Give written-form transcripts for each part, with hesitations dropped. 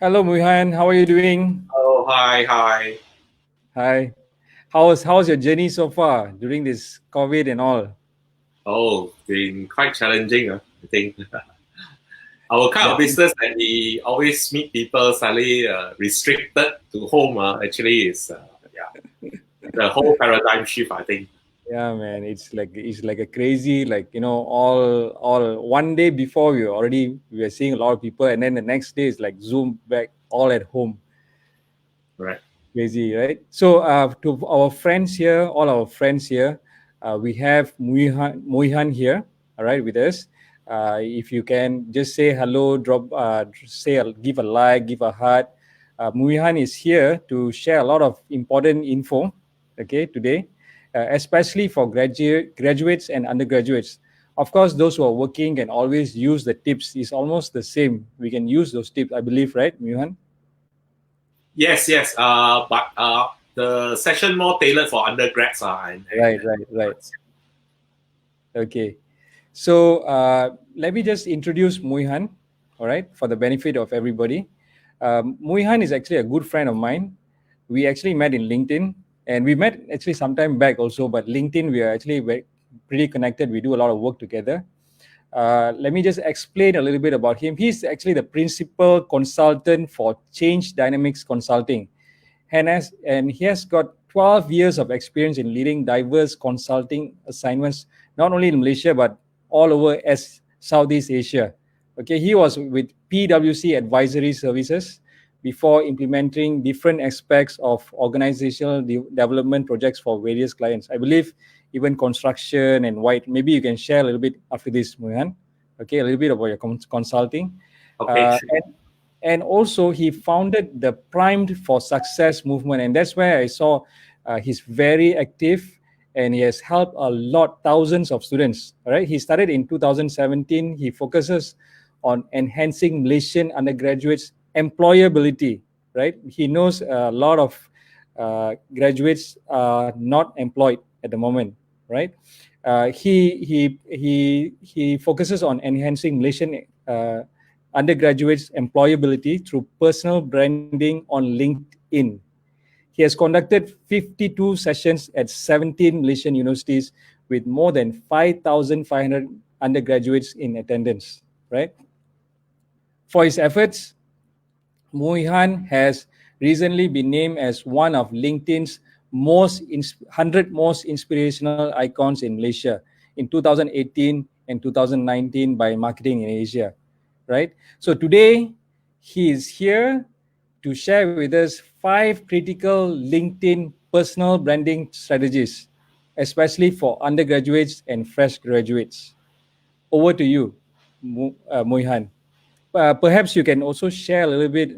Hello, Muhan. How are you doing? Oh, hi. Hi. How's your journey so far during this COVID and all? Oh, been quite challenging, I think. Our kind of Definitely. business that we always meet people suddenly restricted to home, actually is, yeah, the whole paradigm shift, I think. Yeah, man. It's like a crazy, all one day before we were seeing a lot of people, and then the next day is like Zoom back all at home. Right. Crazy, right? So, to our friends here, all our friends here, we have Muihan here, all right, with us. If you can just say hello, give a like, give a heart. Muihan is here to share a lot of important info, okay, today, especially for graduates and undergraduates. Of course, those who are working can always use the tips. It's almost the same. We can use those tips, I believe, right, Muihan? Yes. But the session more tailored for undergrads Right, right. Okay. So let me just introduce Muihan, all right, for the benefit of everybody. Muihan is actually a good friend of mine. We actually met in LinkedIn, and we met actually some time back also, but LinkedIn, we are actually pretty connected. We do a lot of work together. Let me just explain a little bit about him. He's actually the principal consultant for Change Dynamics Consulting, and he has got 12 years of experience in leading diverse consulting assignments, not only in Malaysia but all over as Southeast Asia. Okay, he was with PwC Advisory Services before implementing different aspects of organizational development projects for various clients. I believe even construction and white. Maybe you can share a little bit after this, Mohan. Okay, a little bit about your consulting. Okay, Uh, sure. and also he founded the Primed for Success movement, and that's where I saw he's very active, and he has helped a lot, thousands of students. All right, he started in 2017. He focuses on enhancing Malaysian undergraduates employability. Right, he knows a lot of graduates are not employed at the moment. Right, he focuses on enhancing Malaysian undergraduates' employability through personal branding on LinkedIn. He has conducted 52 sessions at 17 Malaysian universities with more than 5,500 undergraduates in attendance. Right? For his efforts, Muihan has recently been named as one of LinkedIn's 100 most inspirational icons in Malaysia in 2018 and 2019 by Marketing in Asia. Right? So today, he is here to share with us 5 critical LinkedIn personal branding strategies, especially for undergraduates and fresh graduates. Over to you, Muihan. Perhaps you can also share a little bit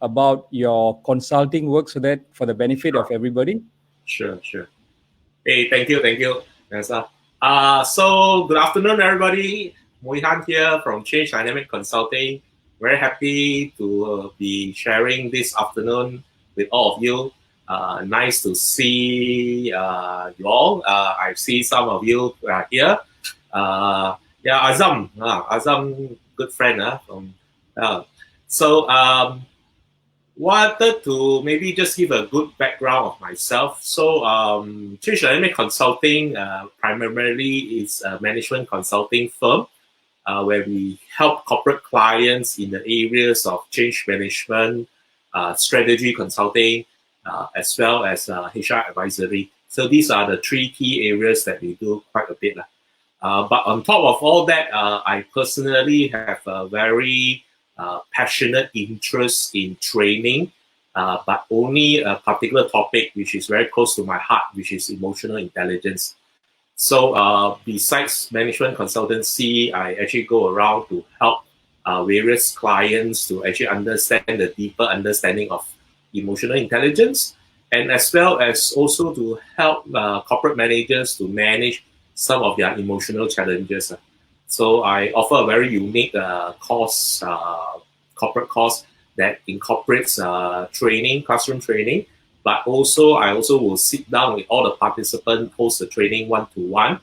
about your consulting work so that for the benefit of Sure. everybody. Sure. Hey, thank you, Nessa. So good afternoon, everybody. Moihan here from Change Dynamic Consulting. Very happy to be sharing this afternoon with all of you. Nice to see you all. I see some of you here. Yeah, Azam, good friend from. Uh, so wanted to maybe just give a good background of myself. So, Change Dynamic Consulting primarily is a management consulting firm where we help corporate clients in the areas of change management, strategy consulting, as well as HR advisory. So these are the 3 key areas that we do quite a bit. But on top of all that, I personally have a very passionate interest in training, but only a particular topic which is very close to my heart, which is emotional intelligence. So, besides management consultancy, I actually go around to help various clients to actually understand the deeper understanding of emotional intelligence, and as well as also to help corporate managers to manage some of their emotional challenges. So, I offer a very unique course, corporate course that incorporates training, classroom training, but also I also will sit down with all the participants, host the training one to one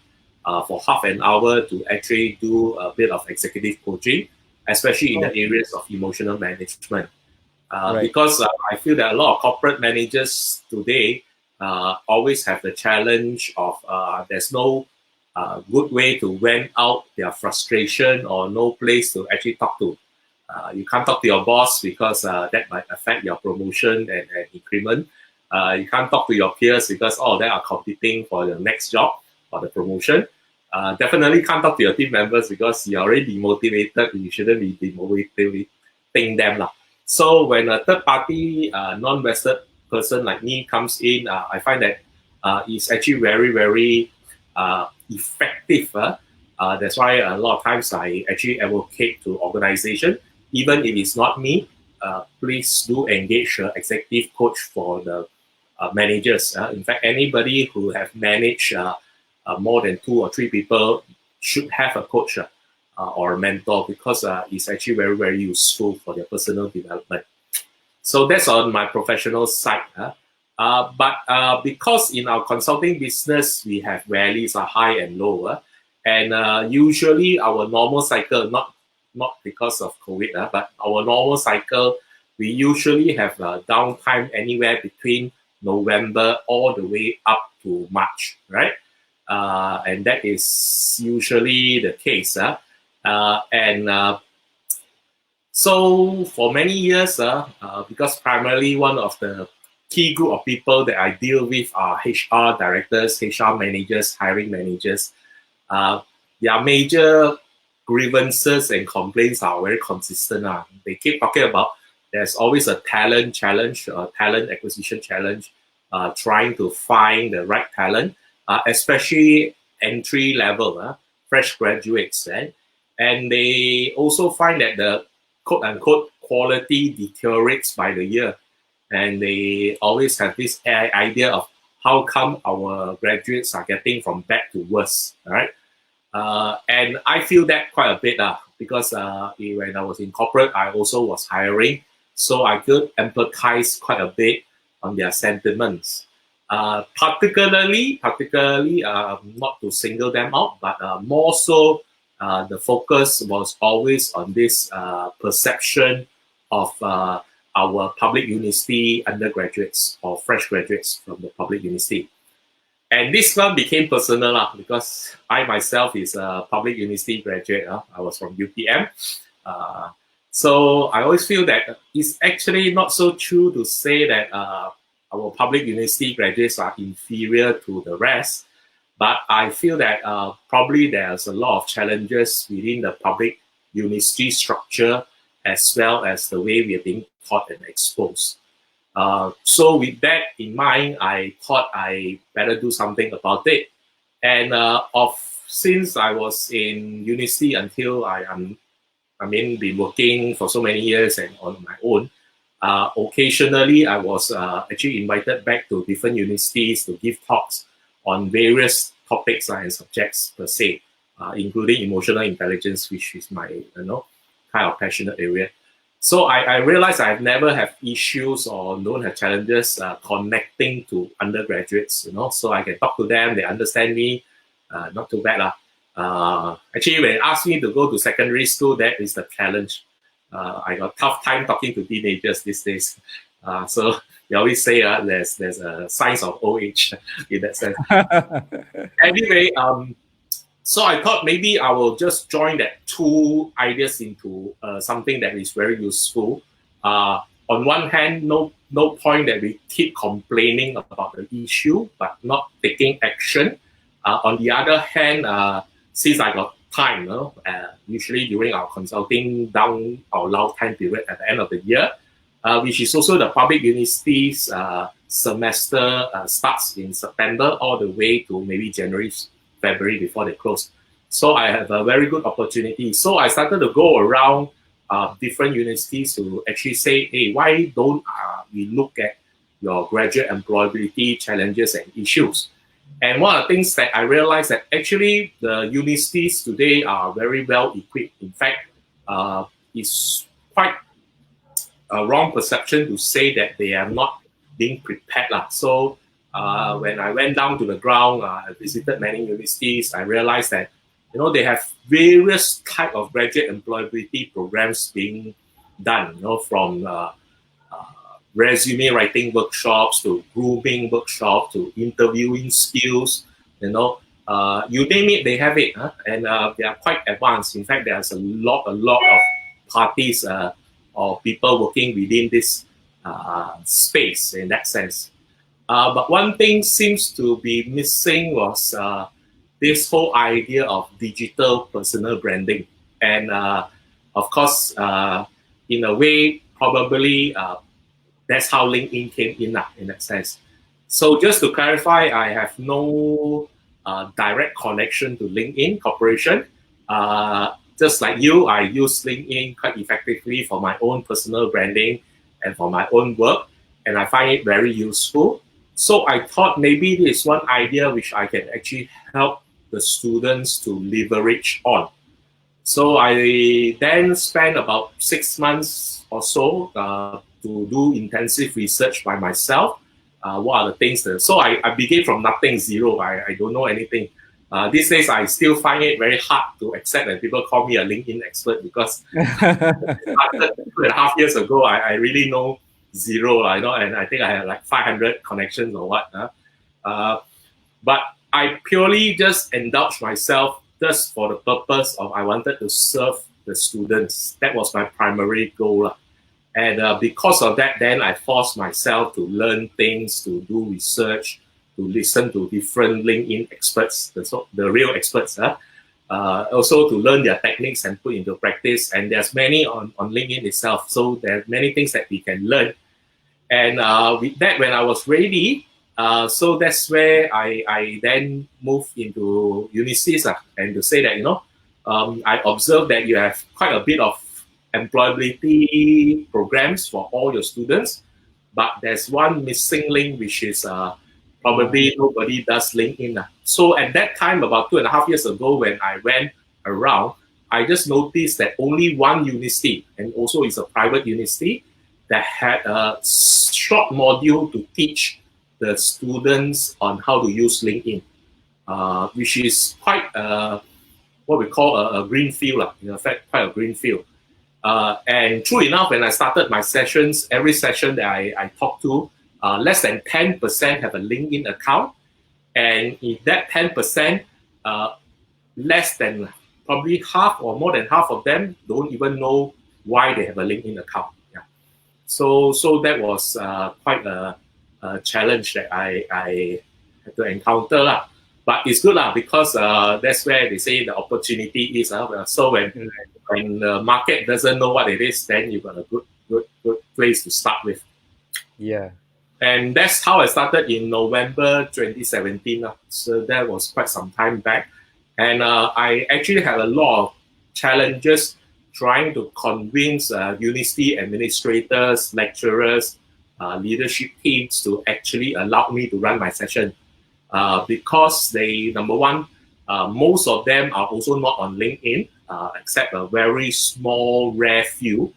for half an hour to actually do a bit of executive coaching. especially in the areas of emotional management. Right. Because I feel that a lot of corporate managers today always have the challenge of there's no good way to vent out their frustration or no place to actually talk to. You can't talk to your boss because that might affect your promotion and increment. You can't talk to your peers because all of them are competing for the next job or the promotion. Definitely can't talk to your team members because you're already demotivated. You shouldn't be demotivating them. So when a third party non-vested person like me comes in, I find that it's actually very, very effective. That's why a lot of times I actually advocate to organization, even if it's not me, please do engage an executive coach for the managers. In fact, anybody who have managed more than 2 or 3 people should have a coach or a mentor because it's actually very, very useful for their personal development. So that's on my professional side. But because in our consulting business, we have valleys are high and low. And usually our normal cycle, not because of COVID, but our normal cycle, we usually have downtime anywhere between November all the way up to March, right? And that is usually the case. So for many years, because primarily one of the key group of people that I deal with are HR directors, HR managers, hiring managers. Their major grievances and complaints are very consistent. They keep talking about there's always a talent challenge, a talent acquisition challenge, trying to find the right talent, especially entry level, fresh graduates. Right? And they also find that the quote unquote quality deteriorates by the year. And they always have this idea of how come our graduates are getting from bad to worse, right? And I feel that quite a bit because when I was in corporate, I also was hiring. So I could empathize quite a bit on their sentiments. Particularly, not to single them out, but more so, the focus was always on this perception of our public university undergraduates or fresh graduates from the public university. And this one became personal because I myself is a public university graduate. I was from UPM. So I always feel that it's actually not so true to say that our public university graduates are inferior to the rest. But I feel that probably there's a lot of challenges within the public university structure as well as the way we are being taught and exposed. So with that in mind, I thought I better do something about it. And since I was in university until been working for so many years and on my own, occasionally I was actually invited back to different universities to give talks on various topics and subjects per se, including emotional intelligence, which is my kind of passionate area. So I realized I've never had issues or don't have challenges connecting to undergraduates, so I can talk to them, they understand me, not too bad. Actually, when they ask me to go to secondary school, that is the challenge. I got tough time talking to teenagers these days. So they always say there's a signs of old age in that sense. Anyway, so I thought maybe I will just join that 2 ideas into something that is very useful. On one hand, no point that we keep complaining about the issue but not taking action. On the other hand, since I got time, usually during our consulting down our low time period at the end of the year, which is also the public universities semester starts in September all the way to maybe January, February before they close. So I have a very good opportunity. So I started to go around different universities to actually say, hey, why don't we look at your graduate employability challenges and issues? And one of the things that I realized that actually the universities today are very well equipped. In fact, it's quite a wrong perception to say that they are not being prepared. So when I went down to the ground, I visited many universities, I realized that they have various type of graduate employability programs being done, from resume writing workshops to grooming workshops to interviewing skills, you name it, they have it, and they are quite advanced. In fact, there's a lot of parties or people working within this space in that sense. But one thing seems to be missing was this whole idea of digital personal branding. And of course, in a way, probably that's how LinkedIn came in that sense. So just to clarify, I have no direct connection to LinkedIn Corporation. Just like you, I use LinkedIn quite effectively for my own personal branding and for my own work, and I find it very useful. So I thought maybe this is one idea which I can actually help the students to leverage on. So I then spent about 6 months or so to do intensive research by myself. What are the things that... So I began from nothing, zero. I don't know anything. These days, I still find it very hard to accept that people call me a LinkedIn expert, because after 2.5 years ago, I really know zero, and I think I had like 500 connections or what. But I purely just indulged myself just for the purpose of I wanted to serve the students. That was my primary goal. And because of that, then I forced myself to learn things, to do research, to listen to different LinkedIn experts, the real experts, also to learn their techniques and put into practice. And there's many on LinkedIn itself. So there's many things that we can learn. And with that, when I was ready, so that's where I then moved into universities, and to say that, I observed that you have quite a bit of employability programs for all your students, but there's one missing link, which is probably nobody does LinkedIn. So at that time, about 2.5 years ago, when I went around, I just noticed that only one university, and also it's a private university, that had a short module to teach the students on how to use LinkedIn, which is quite what we call a green field, in fact, quite a green field. And true enough, when I started my sessions, every session that I talked to, less than 10% have a LinkedIn account. And in that 10%, less than probably half or more than half of them don't even know why they have a LinkedIn account. Yeah. So that was quite a challenge that I had to encounter. But it's good because that's where they say the opportunity is. So when the market doesn't know what it is, then you've got a good place to start with. Yeah. And that's how I started in November 2017. So that was quite some time back. And I actually had a lot of challenges trying to convince university administrators, lecturers, leadership teams to actually allow me to run my session. Because they, number one, most of them are also not on LinkedIn, except a very small, rare few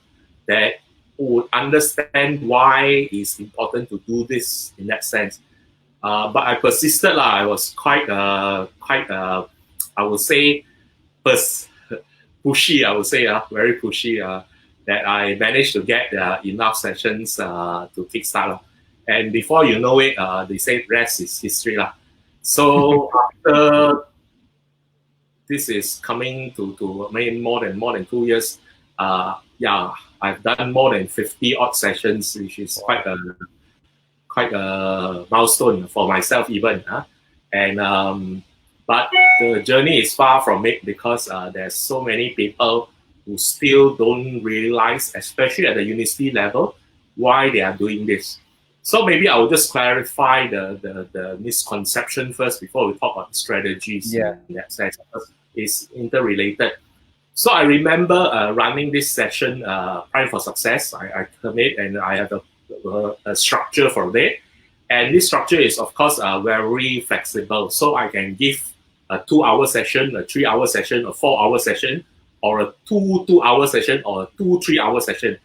that would understand why it's important to do this in that sense. But I persisted. I was quite, I would say, pushy. I would say, very pushy. That I managed to get enough sessions to kickstart. And before you know it, they say rest is history. So after this is coming to more than 2 years, I've done more than 50 odd sessions, which is quite a milestone for myself even. And but the journey is far from it, because there's so many people who still don't realize, especially at the university level, why they are doing this. So maybe I will just clarify the misconception first before we talk about strategies in that sense, because it's interrelated. So I remember running this session, Prime for Success. I commit, and I have a structure for it. And this structure is, of course, very flexible. So I can give a 2-hour session, a 3-hour session, a 4-hour session, or a 2-2-hour session, or a 2-3-hour session,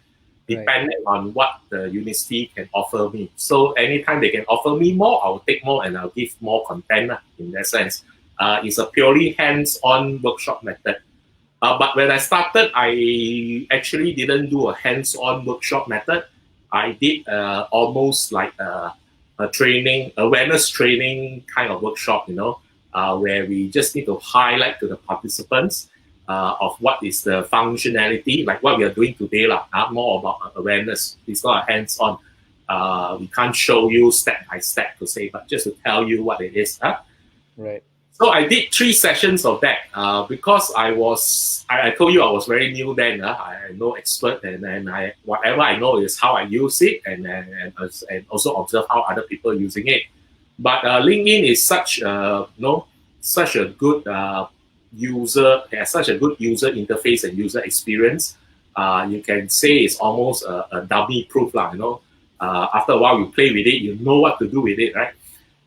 depending on what the university can offer me. So anytime they can offer me more, I'll take more and I'll give more content in that sense. It's a purely hands-on workshop method. But when I started, I actually didn't do a hands-on workshop method. I did almost like a training, awareness training kind of workshop, where we just need to highlight to the participants of what is the functionality, like what we are doing today, more about awareness. It's not a hands-on. We can't show you step by step to say, but just to tell you what it is. Right. So I did 3 sessions of that because I told you I was very new then. I'm no expert, and whatever I know is how I use it, and also observe how other people are using it. But LinkedIn is such a good has such a good user interface and user experience. You can say it's almost a dummy proof, after a while you play with it, you know what to do with it, right?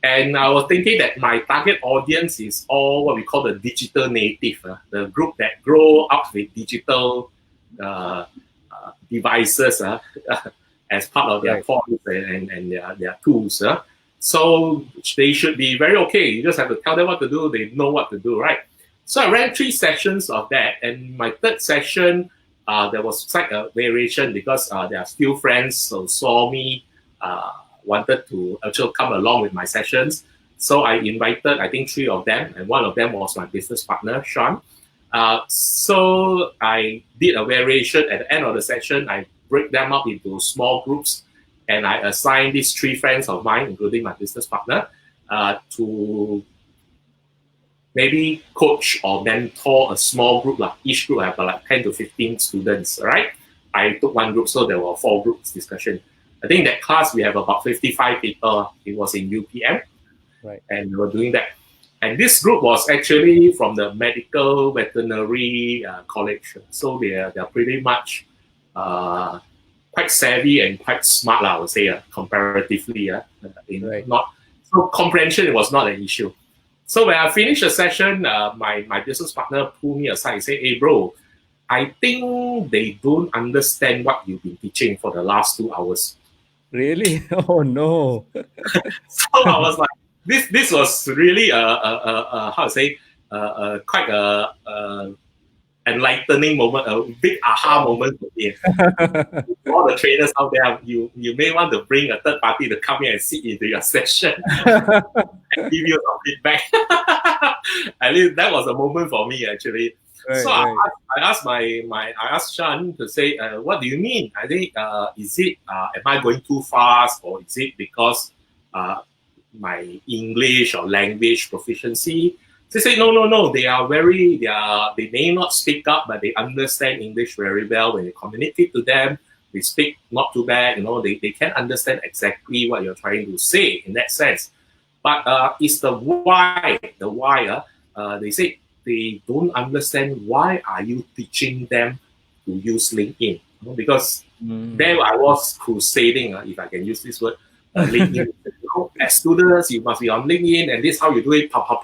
And I was thinking that my target audience is all what we call the digital native, the group that grow up with digital devices as part of their toys and their tools. So they should be very okay. You just have to tell them what to do. They know what to do, right? So I ran 3 sessions of that. And my 3rd session, there was slight variation because there are still friends who saw me, wanted to actually come along with my sessions. So I invited, I think, 3 of them, and one of them was my business partner, Sean. So I did a variation at the end of the session. I break them up into small groups, and I assigned these 3 friends of mine, including my business partner, to maybe coach or mentor a small group. Each group have like 10 to 15 students, right? I took one group, so there were 4 groups discussion. I think that class we have about 55 people. It was in UPM, right? And we were doing that. And this group was actually from the medical veterinary college. So they're pretty much quite savvy and quite smart, I would say, comparatively. So comprehension was not an issue. So when I finished the session, my business partner pulled me aside and said, "Hey, bro, I think they don't understand what you've been teaching for the last 2 hours." Really? Oh no! So I was like, this was really how to say quite a enlightening moment, a big aha moment for me. All the trainers out there, you may want to bring a third party to come in and sit into your session and give you some feedback. At least that was a moment for me, actually. Right, so right. I asked Sean to say, what do you mean? I think is it am I going too fast, or is it because my English or language proficiency? They say no. They may not speak up, but they understand English very well. When you communicate to them, they speak not too bad. They can understand exactly what you're trying to say in that sense. But it's the why. They say they don't understand why are you teaching them to use LinkedIn, because there I was crusading, if I can use this word, LinkedIn. As students, you must be on LinkedIn, and this is how you do it, pop,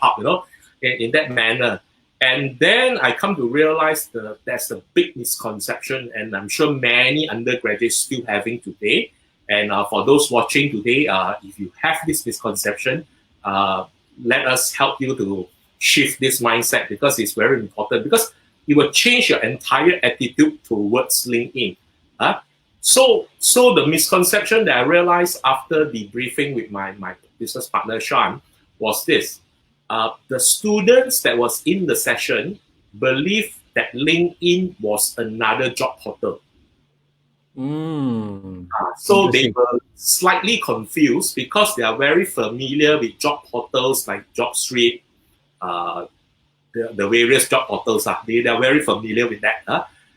in that manner. And then I come to realize that's a big misconception, and I'm sure many undergraduates still having today. And for those watching today, if you have this misconception, let us help you to shift this mindset, because it's very important, because it will change your entire attitude towards LinkedIn. So the misconception that I realized after debriefing with my business partner, Sean, was this. The students that was in the session believed that LinkedIn was another job portal. So they were slightly confused because they are very familiar with job portals like JobStreet, the various job portals. They are very familiar with that.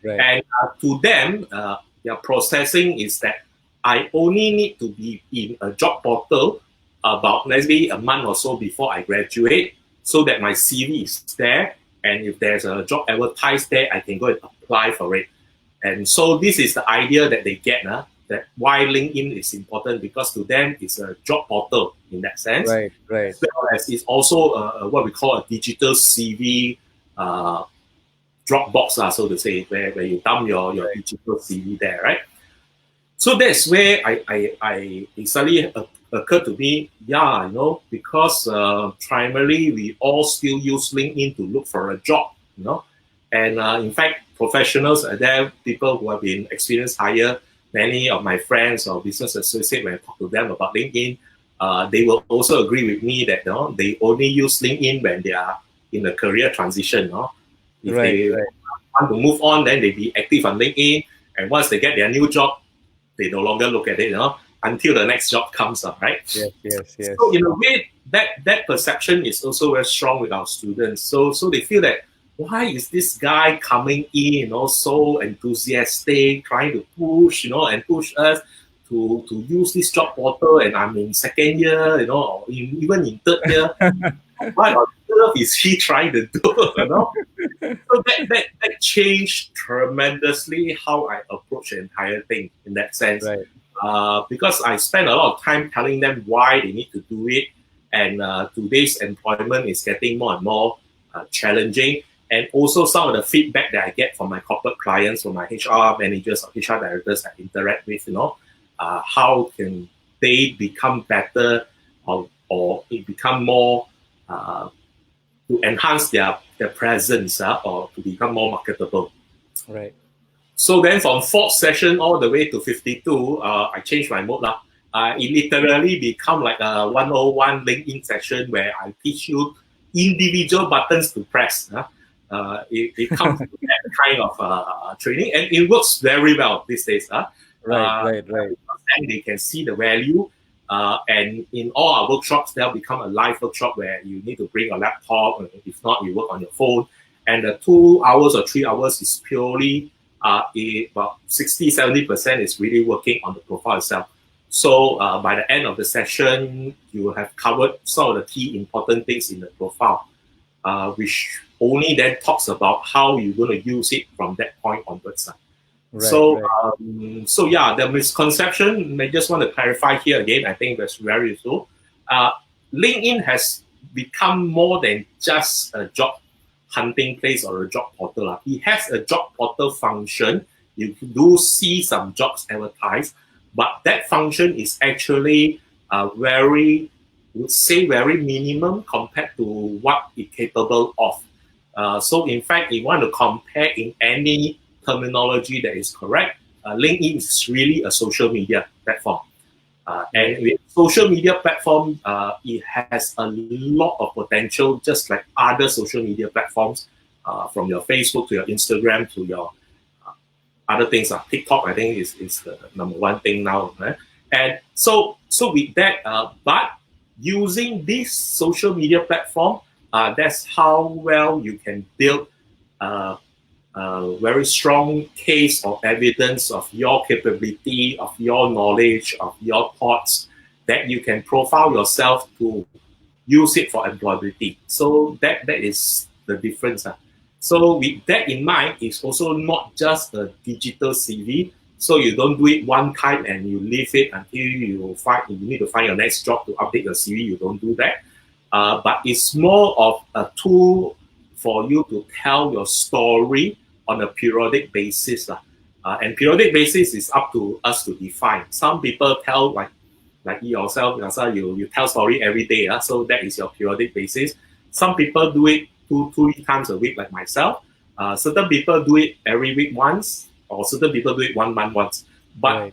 Right. And to them, their processing is that I only need to be in a job portal about maybe a month or so before I graduate, so that my CV is there, and if there's a job advertised there, I can go and apply for it. And so this is the idea that they get, that why LinkedIn is important, because to them it's a job portal in that sense. Right. As well as it's also what we call a digital CV Dropbox, so to say, where you dump your digital CV there, right? So that's where I suddenly occurred to me, yeah, because primarily we all still use LinkedIn to look for a job, and in fact, professionals are there, people who have been experienced higher. Many of my friends or business associates, when I talk to them about LinkedIn, they will also agree with me that they only use LinkedIn when they are in a career transition. If they want to move on, then they be active on LinkedIn, and once they get their new job, they no longer look at it, until the next job comes up, right? Yes. So in a way, that perception is also very strong with our students. So they feel that, why is this guy coming in, so enthusiastic, trying to push, and push us to use this job portal, and I'm in second year, or even in third year. What on earth is he trying to do? So that changed tremendously how I approach the entire thing in that sense. Because I spend a lot of time telling them why they need to do it, and today's employment is getting more and more challenging. And also some of the feedback that I get from my corporate clients, from my HR managers or HR directors I interact with, how can they become better or become more to enhance their presence or to become more marketable. Right. So then from 4th session all the way to 52, I changed my mode. It literally become like a 101 LinkedIn session where I teach you individual buttons to press. It comes to that kind of training, and it works very well these days. Right. And they can see the value. And in all our workshops, they'll become a live workshop where you need to bring a laptop. If not, you work on your phone. And the 2 hours or 3 hours is purely about 60-70% is really working on the profile itself. So by the end of the session, you have covered some of the key important things in the profile, which only then talks about how you're going to use it from that point onwards. So the misconception, I just want to clarify here again, I think that's very useful. LinkedIn has become more than just a job hunting place or a job portal. It has a job portal function. You do see some jobs advertised, but that function is actually very minimum compared to what it's capable of. So in fact, if you want to compare in any terminology that is correct, LinkedIn is really a social media platform. And with social media platform, it has a lot of potential, just like other social media platforms, from your Facebook to your Instagram to your other things. TikTok, I think, is the number one thing now. Right? And so with that, but using this social media platform, that's how well you can build a very strong case or evidence of your capability, of your knowledge, of your thoughts, that you can profile yourself to use it for employability. So that is the difference. So with that in mind, it's also not just a digital CV. So you don't do it one time and you leave it until you need to find your next job to update your CV. You don't do that. But it's more of a tool for you to tell your story on a periodic basis. And periodic basis is up to us to define. Some people tell, like yourself, you tell story every day. So that is your periodic basis. Some people do it 2-3 times a week, like myself. Certain people do it every week once, or certain people do it 1 month once. But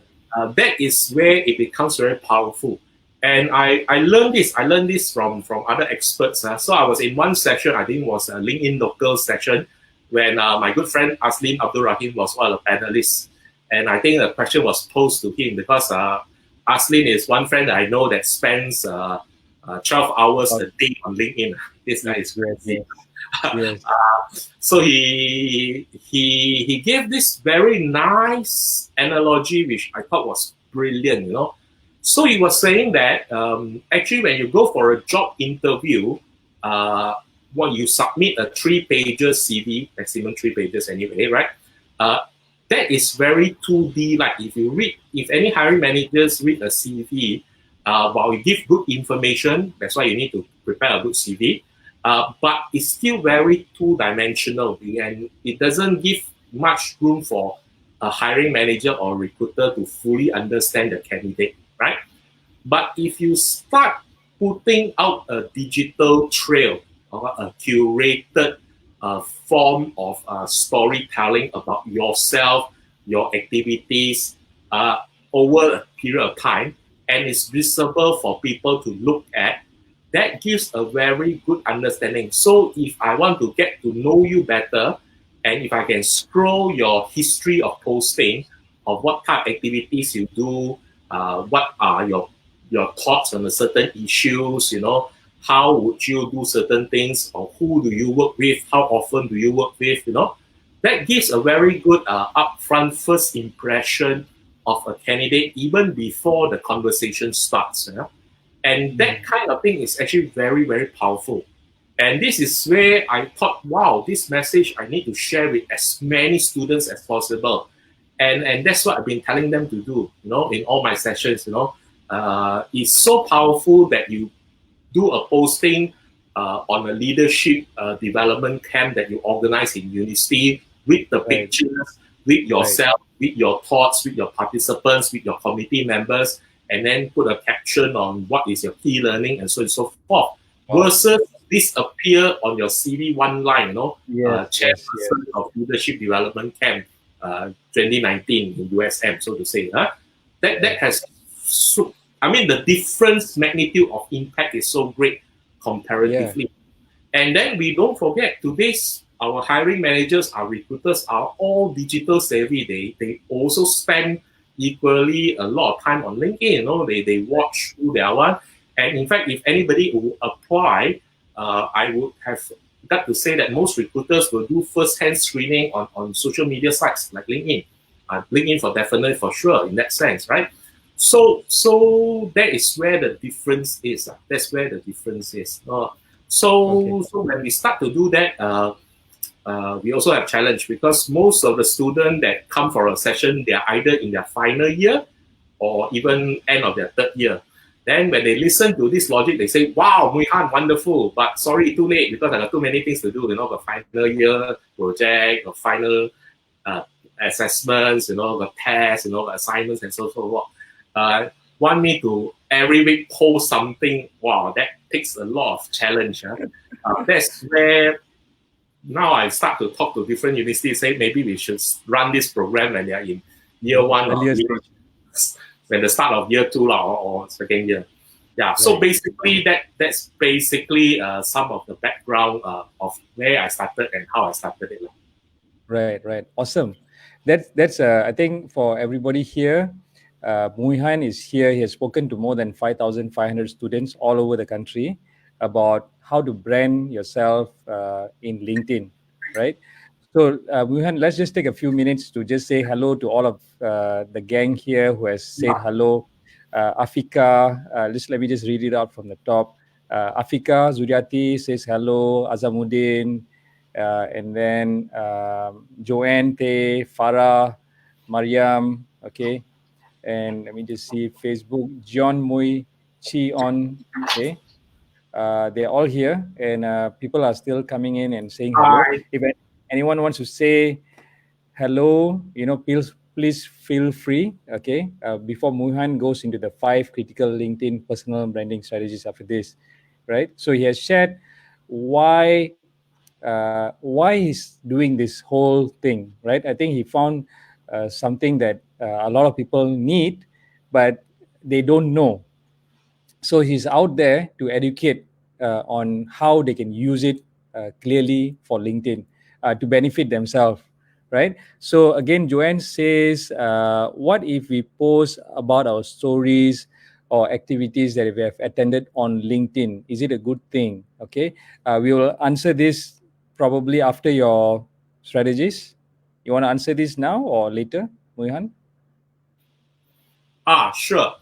that is where it becomes very powerful. And I learned this from other experts. So I was in one session, I think it was a LinkedIn local session, when my good friend Aslin Abdul Rahim was one of the panelists. And I think the question was posed to him because Aslin is one friend that I know that spends 12 hours a day on LinkedIn. This guy is crazy. Yes. So he gave this very nice analogy, which I thought was brilliant, So he was saying that actually when you go for a job interview, when you submit a 3-pager CV, maximum 3 pages anyway, right? That is very 2D. Like if any hiring managers read a CV, while you give good information, that's why you need to prepare a good CV. But it's still very 2-dimensional, and it doesn't give much room for a hiring manager or recruiter to fully understand the candidate, right? But if you start putting out a digital trail or a curated form of storytelling about yourself, your activities over a period of time, and it's visible for people to look at, that gives a very good understanding. So if I want to get to know you better, and if I can scroll your history of posting, of what type of activities you do, what are your thoughts on a certain issues, how would you do certain things, or who do you work with, how often do you work with, that gives a very good upfront first impression of a candidate even before the conversation starts. And that kind of thing is actually very, very powerful. And this is where I thought, wow, this message I need to share with as many students as possible. And that's what I've been telling them to do, in all my sessions, it's so powerful that you do a posting on a leadership development camp that you organize in university with the pictures, with yourself, with your thoughts, with your participants, with your committee members, and then put a caption on what is your key learning and so on and so forth. Versus this appear on your CV one line, chairperson of leadership development camp 2019 in USM, so to say. That has, the difference magnitude of impact is so great comparatively. And then we don't forget, today's our hiring managers, our recruiters are all digital savvy. They also spend equally a lot of time on LinkedIn. They watch who they are. And in fact, if anybody will apply, I would have got to say that most recruiters will do first-hand screening on social media sites like LinkedIn. LinkedIn for definitely, for sure, in that sense, right? So that is where the difference is. That's where the difference is. So when we start to do that, we also have challenge, because most of the students that come for a session, they are either in their final year or even end of their third year. Then when they listen to this logic, they say, wow, Muihan, wonderful, but sorry, too late, because I got too many things to do, the final year project, the final assessments, the tests, the assignments, and so forth. Want me to every week post something, wow, that takes a lot of challenge. That's where now I start to talk to different universities, say maybe we should run this program when they are in year one or when the start of year two or second year. So basically that's basically some of the background of where I started and how I started it. Right. Awesome. That's I think for everybody here, Muihan is here. He has spoken to more than 5,500 students all over the country about how to brand yourself in LinkedIn, right? So Muihan, let's just take a few minutes to just say hello to all of the gang here who has said hello. Afika, let me just read it out from the top. Afika Zuriati says hello. Azamuddin, and then Joanne, Te, Farah, Mariam, okay. And let me just see Facebook, John Mui, Chi On, okay. They're all here, and people are still coming in and saying hello. If anyone wants to say hello, please feel free, okay, before Muihan goes into the 5 critical LinkedIn personal branding strategies after this, right? So he has shared why he's doing this whole thing, right? I think he found something that a lot of people need, but they don't know. So he's out there to educate on how they can use it clearly for LinkedIn to benefit themselves, right? So again, Joanne says, what if we post about our stories or activities that we have attended on LinkedIn? Is it a good thing? Okay, we will answer this probably after your strategies. You want to answer this now or later, Muihan? Sure.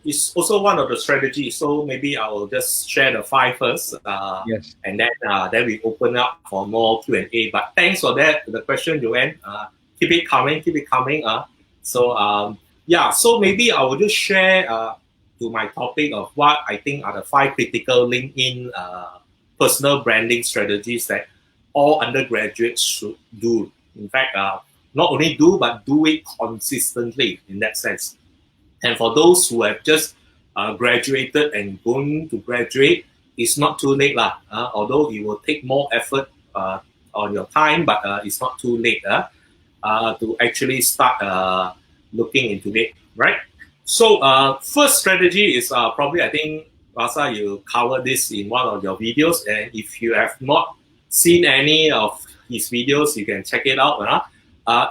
It's also one of the strategies. So maybe I will just share the 5 first. Yes. And then we open up for more Q&A. But thanks for that, the question, Joanne. Keep it coming. So maybe I will just share to my topic of what I think are the 5 critical LinkedIn personal branding strategies that all undergraduates should do. In fact, not only do, but do it consistently in that sense. And for those who have just graduated and going to graduate, it's not too late lah. Although it will take more effort on your time, but it's not too late to actually start looking into it, right? So first strategy is probably, I think, Rasa, you covered this in one of your videos, and if you have not seen any of his videos, you can check it out.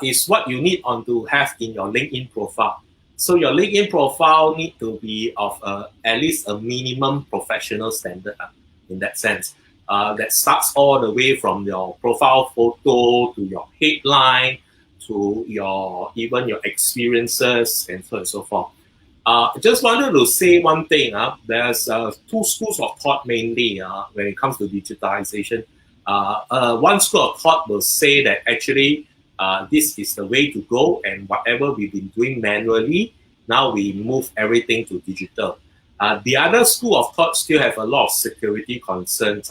Is what you need to have in your LinkedIn profile. So your LinkedIn profile need to be of at least a minimum professional standard in that sense. That starts all the way from your profile photo to your headline to even your experiences and so on and so forth. Just wanted to say one thing. There's two schools of thought mainly when it comes to digitalization. One school of thought will say that actually this is the way to go, and whatever we've been doing manually, now we move everything to digital. The other school of thought still have a lot of security concerns.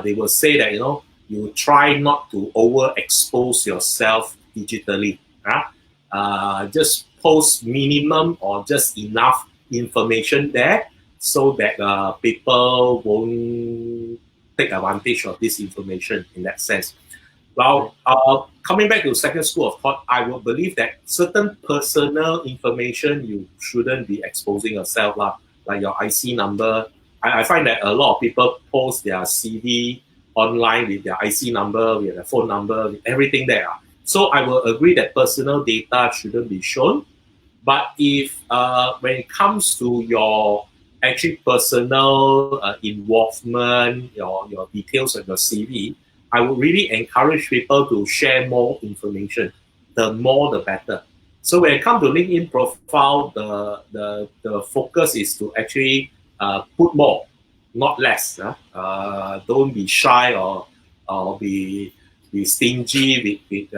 They will say that you try not to overexpose yourself digitally. Just post minimum or just enough information there so that people won't take advantage of this information in that sense. Well, coming back to second school of thought, I will believe that certain personal information you shouldn't be exposing yourself, like your IC number. I find that a lot of people post their CV online with their IC number, with their phone number, with everything there. So I will agree that personal data shouldn't be shown. But if when it comes to your actually personal involvement, your details of your CV, I would really encourage people to share more information. The more, the better. So when it comes to LinkedIn profile, the focus is to actually put more, not less. Don't be shy or be stingy with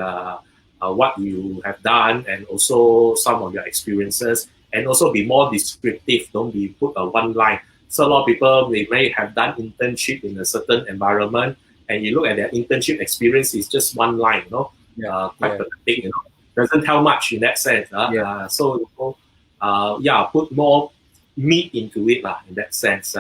what you have done, and also some of your experiences, and also be more descriptive. Don't be put a one line. So a lot of people, they may have done internship in a certain environment, and you look at their internship experience, it's just one line, quite pathetic, doesn't tell much in that sense. So put more meat into it in that sense.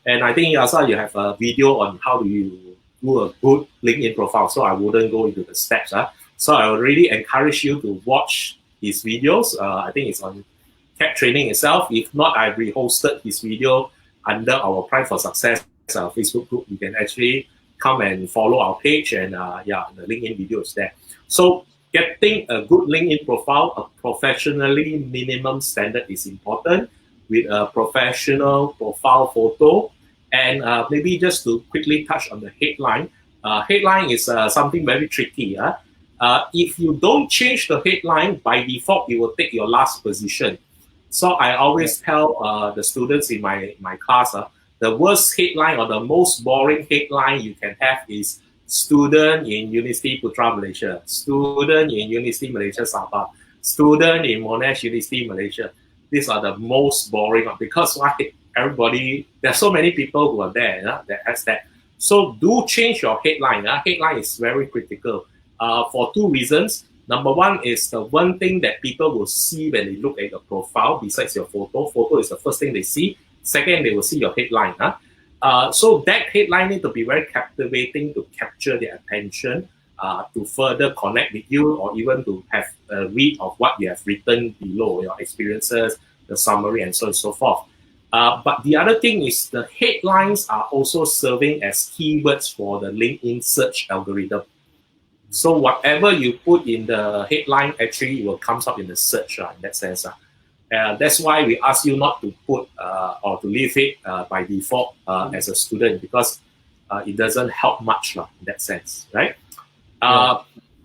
And I think Yasa, you have a video on how do you do a good LinkedIn profile, so I wouldn't go into the steps. So I would really encourage you to watch his videos. I think it's on CAD Training itself. If not, I've rehosted his video under our Pride for Success Facebook group. You can actually come and follow our page, and the LinkedIn video is there. So getting a good LinkedIn profile, a professionally minimum standard is important, with a professional profile photo. And maybe just to quickly touch on the headline. Headline is something very tricky. If you don't change the headline, by default, it will take your last position. So I always tell the students in my class, the worst headline or the most boring headline you can have is student in University Putra Malaysia, student in University Malaysia Sabah, student in Monash University Malaysia. These are the most boring one, because there's so many people who are there that has that. So do change your headline. Headline is very critical for two reasons. Number one is the one thing that people will see when they look at your profile besides your photo. Photo is the first thing they see. Second, they will see your headline. So that headline need to be very captivating to capture their attention, to further connect with you, or even to have a read of what you have written below, your experiences, the summary, and so on and so forth. But the other thing is the headlines are also serving as keywords for the LinkedIn search algorithm. So whatever you put in the headline, actually it will come up in the search in that sense. That's why we ask you not to put or to leave it by default as a student, because it doesn't help much in that sense, right?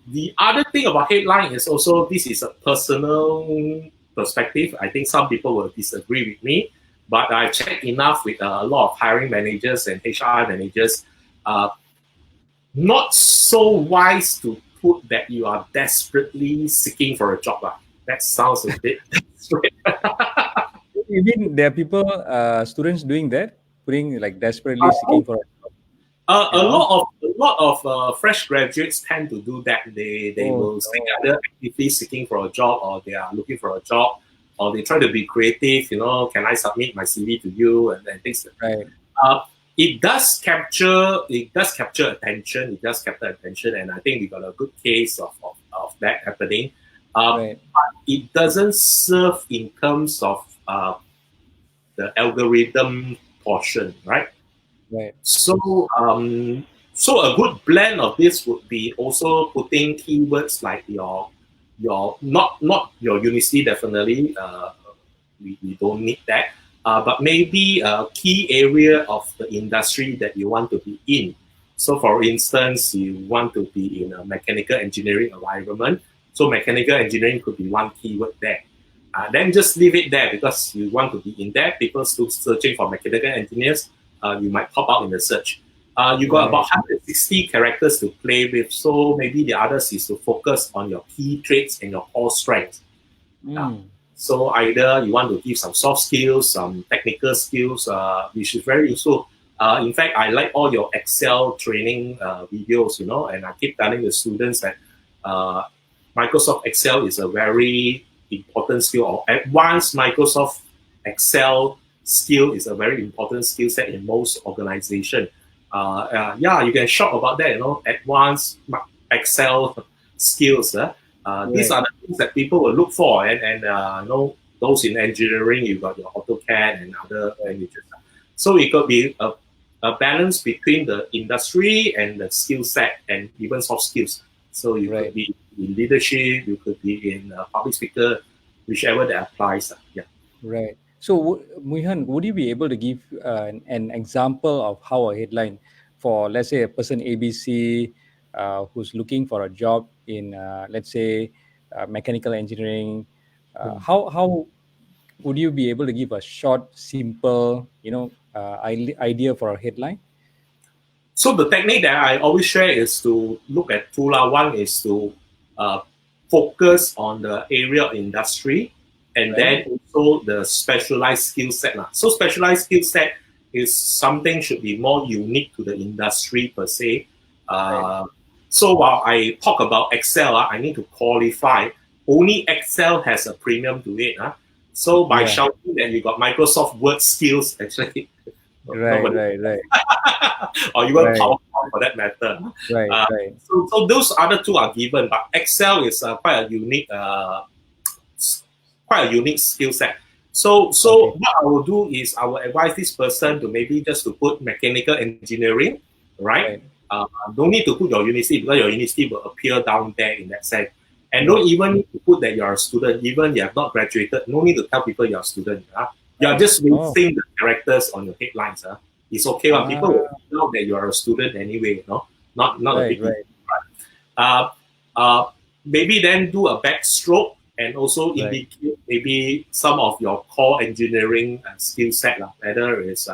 The other thing about headline is also, this is a personal perspective. I think some people will disagree with me, but I checked enough with a lot of hiring managers and HR managers. Not so wise to put that you are desperately seeking for a job. That sounds a bit straight. You mean there are people, students doing that, putting like desperately seeking for a job? A lot of fresh graduates tend to do that. They will say either actively seeking for a job, or they are looking for a job, or they try to be creative. Can I submit my CV to you and things like that. Right. It does capture attention. It does capture attention, and I think we got a good case of that happening. Right. But it doesn't serve in terms of the algorithm portion, right? Right. So a good blend of this would be also putting keywords like your not your university, definitely. We don't need that. But maybe a key area of the industry that you want to be in. So, for instance, you want to be in a mechanical engineering environment. So, mechanical engineering could be one keyword there. Then just leave it there because you want to be in there. People still searching for mechanical engineers. You might pop out in the search. You got about 160 characters to play with. So maybe the others is to focus on your key traits and your core strengths. So either you want to give some soft skills, some technical skills, which is very useful. In fact, I like all your Excel training videos, and I keep telling the students that Microsoft Excel is a very important skill, or advanced Microsoft Excel skill is a very important skill set in most organizations. You can shop about that, advanced Excel skills. These are the things that people will look for, and those in engineering, you got your AutoCAD and other languages. So it could be a balance between the industry and the skill set and even soft skills. So you could be in leadership, you could be in public speaker, whichever that applies. Right. So, Muihan, would you be able to give an example of how a headline for, let's say, a person ABC who's looking for a job in, let's say, mechanical engineering? How would you be able to give a short, simple, idea for a headline? So the technique that I always share is to look at two. One is to focus on the area of industry, and then also the specialized skill set. So specialized skill set is something should be more unique to the industry per se. So while I talk about Excel, I need to qualify. Only Excel has a premium to it. So by shouting that you got Microsoft Word skills, actually, right. or even PowerPoint for that matter. So those other two are given, but Excel is quite a unique skill set. So what I will do is I will advise this person to maybe just to put mechanical engineering, right? Don't need to put your university because your university will appear down there in that sense. And don't even need to put that you're a student, even you have not graduated. No need to tell people you're a student. You're just wasting the characters on your headlines. It's okay when people will know that you're a student anyway, not a big deal. Maybe then do a backstroke and also indicate maybe some of your core engineering skill set, whether it's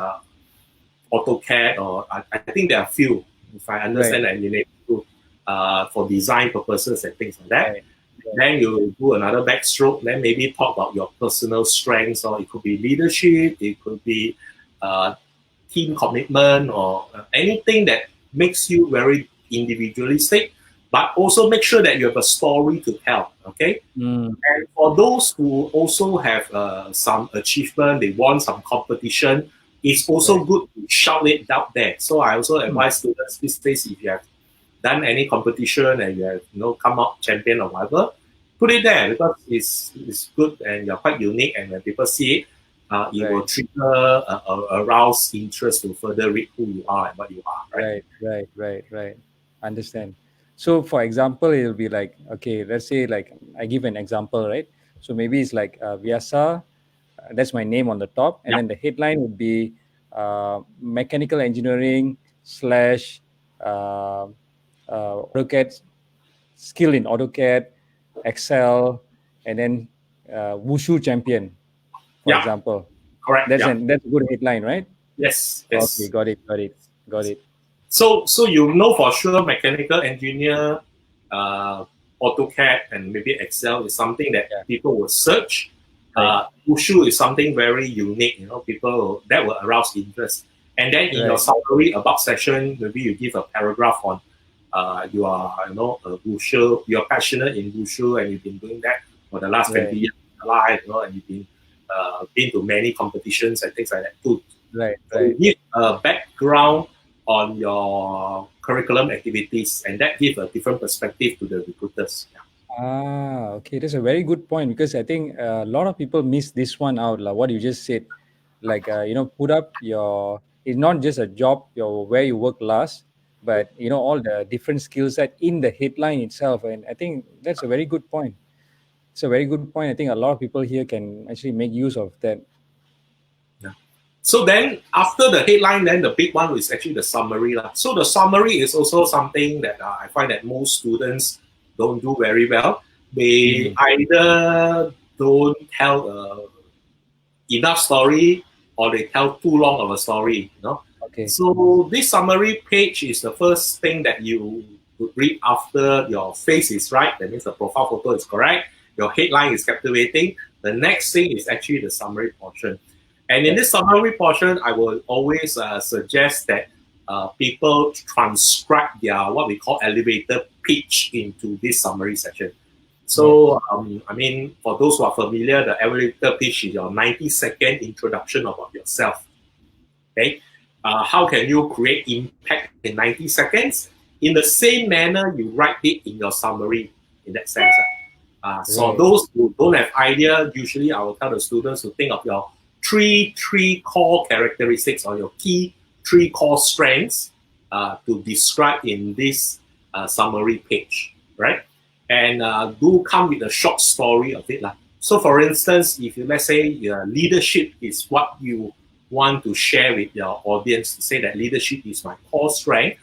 AutoCAD or I think there are a few, if I understand that you need to for design purposes and things like that. Then you do another backstroke, then maybe talk about your personal strengths, or it could be leadership, it could be team commitment, or anything that makes you very individualistic, but also make sure that you have a story to tell, okay? And for those who also have some achievement, they won some competition, it's also good to shout it out there. So I also advise students these days, if you have done any competition and you have come out champion or whatever, put it there because it's good and you're quite unique, and when people see it, it will trigger arouse interest to further read who you are and what you are. Right. Understand. So for example, it'll be like, okay, let's say like I give an example, right? So maybe it's like Vyasa, that's my name on the top, and then the headline would be mechanical engineering / AutoCAD, skill in AutoCAD, Excel, and then Wushu champion, for example. Correct. That's a good headline, right? Yes. Okay, got it. So for sure, mechanical engineer, AutoCAD, and maybe Excel is something that people will search. Wushu is something very unique. People that will arouse interest. And then in your summary about section, maybe you give a paragraph on you are a Wushu, you're passionate in Wushu, and you've been doing that for the last 20 years. life, and you've been to many competitions and things like that too. Right, So right. give a background on your curriculum activities, and that gives a different perspective to the recruiters. Okay, that's a very good point, because I think a lot of people miss this one out, like what you just said. Like, put up it's not just a job, where you work last, but all the different skill set in the headline itself. And I think that's a very good point. It's a very good point. I think a lot of people here can actually make use of that. Yeah. So then after the headline, then the big one is actually the summary. So the summary is also something that I find that most students don't do very well. They either don't tell enough story, or they tell too long of a story. Okay. So this summary page is the first thing that you would read after your face is right. That means the profile photo is correct. Your headline is captivating. The next thing is actually the summary portion. And in this summary portion, I will always suggest that people transcribe their what we call elevator pitch into this summary section. So, for those who are familiar, the elevator pitch is your 90-second introduction about yourself. Okay, how can you create impact in 90 seconds? In the same manner, you write it in your summary. In that sense, so those who don't have idea, usually I will tell the students to think of your three core characteristics, or your key three core strengths to describe in this summary page, right? And do come with a short story of it. So for instance, if let's say your leadership is what you want to share with your audience, to say that leadership is my core strength,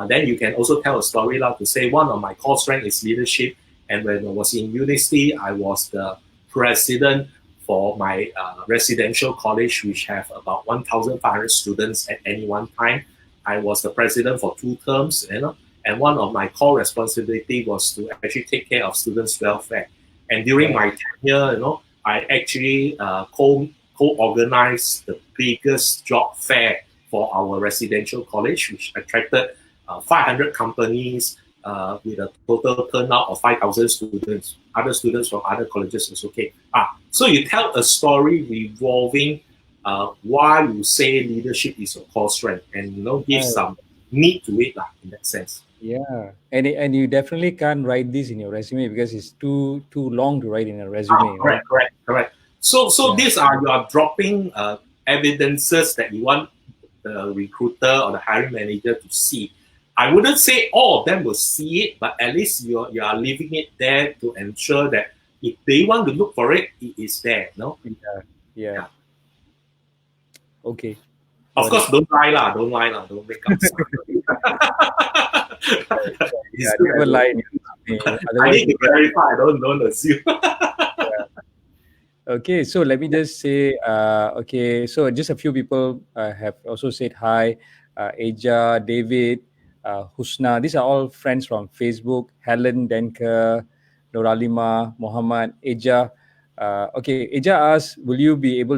then you can also tell a story to say one of my core strengths is leadership. And when I was in university, I was the president for my residential college, which have about 1,500 students at any one time. I was the president for 2 terms, and one of my core responsibility was to actually take care of students' welfare. And during my tenure, I actually co-organized the biggest job fair for our residential college, which attracted 500 companies with a total turnout of 5,000 students. Other students from other colleges also came. So you tell a story revolving why you say leadership is your core strength, and give some meat to it in that sense. Yeah, and you definitely can't write this in your resume, because it's too long to write in a resume. Correct. So these are your dropping evidences that you want the recruiter or the hiring manager to see. I wouldn't say all of them will see it, but at least you are leaving it there to ensure that if they want to look for it, it is there. Yeah. Okay. Of course, don't lie. Don't make up stuff. Never lie. I need to clarify. Don't assume. Okay, so let me just say, so just a few people have also said hi. Aja, David, Husna, these are all friends from Facebook. Helen, Denker, Noralima, Muhammad, Aja. Okay, Aja asked, will I be able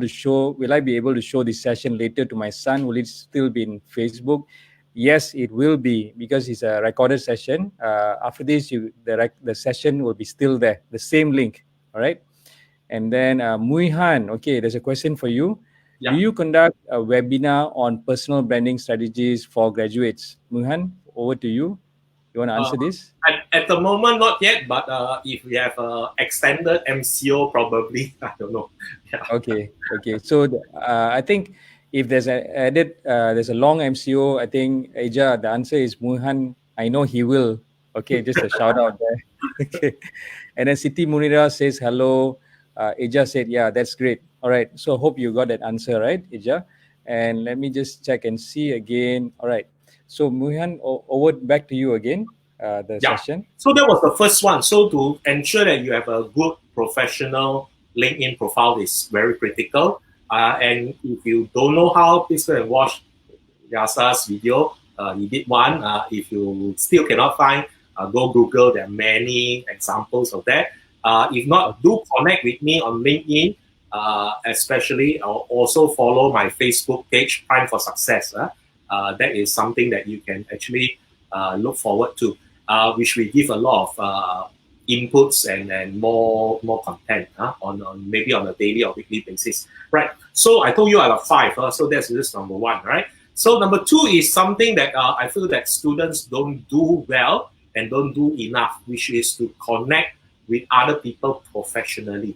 to show this session later to my son? Will it still be in Facebook? Yes, it will be, because it's a recorded session. After this, the session will be still there, the same link, all right? And then Muihan, okay, there's a question for you. Yeah. Do you conduct a webinar on personal branding strategies for graduates? Muihan, over to you. You want to answer this? At the moment, not yet, but if we have extended MCO, probably, I don't know. Yeah. Okay. So I think if there's there's a long MCO, I think, Aja, the answer is Muihan. I know he will. Okay, just a shout out there. Okay. And then Siti Munira says hello. Ija said, yeah, that's great. All right. So hope you got that answer, right, Ija? And let me just check and see again. All right. So Muhan, over back to you again, the session. So that was the first one. So to ensure that you have a good professional LinkedIn profile is very critical. And if you don't know how, please go and watch Yasa's video. He did one. If you still cannot find, go Google. There are many examples of that. If not, do connect with me on LinkedIn, especially. I'll also follow my Facebook page, Prime for Success. That is something that you can actually look forward to, which we give a lot of inputs and more content on maybe on a daily or weekly basis, right? So I told you I have 5, so that's this number 1, right? So number 2 is something that I feel that students don't do well and don't do enough, which is to connect with other people professionally.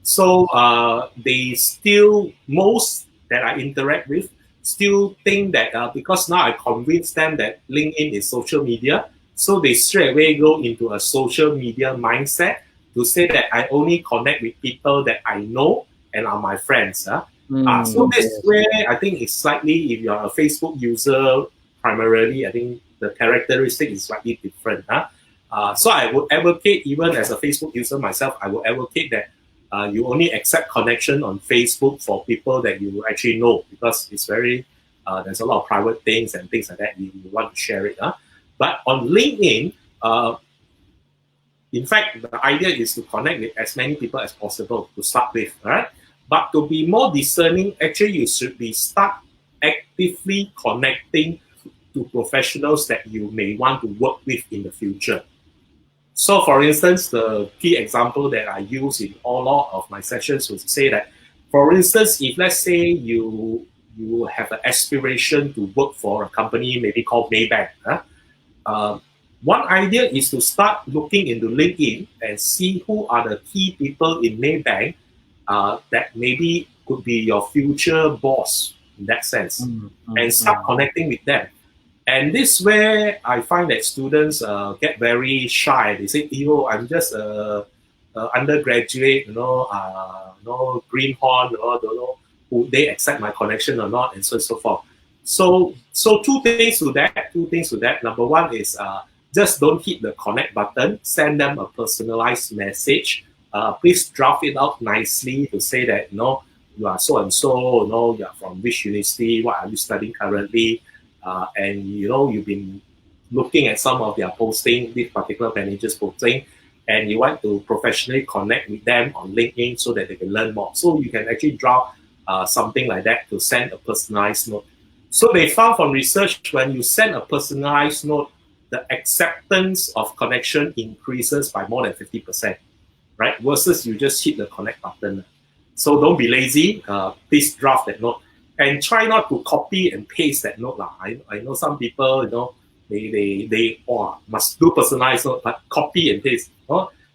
So they still, most that I interact with, still think that because now I convince them that LinkedIn is social media, so they straight away go into a social media mindset to say that I only connect with people that I know and are my friends. So that's where I think it's slightly, if you're a Facebook user primarily, I think the characteristic is slightly different. So I would advocate, even as a Facebook user myself, I would advocate that you only accept connection on Facebook for people that you actually know, because it's very, there's a lot of private things and things like that. You want to share it. But on LinkedIn, in fact, the idea is to connect with as many people as possible to start with, right? But to be more discerning, actually, you should be start actively connecting to professionals that you may want to work with in the future. So, for instance, the key example that I use in a lot of my sessions was to say that, for instance, if let's say you have an aspiration to work for a company maybe called Maybank, one idea is to start looking into LinkedIn and see who are the key people in Maybank that maybe could be your future boss in that sense, and start connecting with them. And this is where I find that students get very shy. They say, I'm just a undergraduate, greenhorn, don't know who they accept my connection or not, and so forth. So two things to that. Number 1 is just don't hit the connect button. Send them a personalized message. Please draft it out nicely to say that, you are so and so, you are from which university, what are you studying currently, and you've been looking at some of their posting, this particular manager's posting, and you want to professionally connect with them on LinkedIn so that they can learn more. So you can actually draft something like that to send a personalized note. So they found from research, when you send a personalized note, the acceptance of connection increases by more than 50%, right? Versus you just hit the connect button. So don't be lazy. Please draft that note and try not to copy and paste that note. I know some people, they must do personalized note, but copy and paste.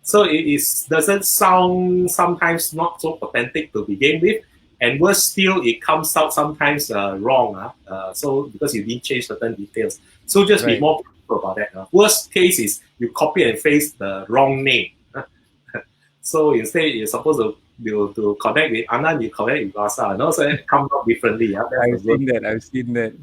So it doesn't sound sometimes not so authentic to begin with. And worse still, it comes out sometimes wrong. So because you didn't change certain details. So just be more careful about that. Worst case is you copy and paste the wrong name. So instead, you're supposed to connect with Anand, you connect with Vasa. So it comes out differently. I've seen that.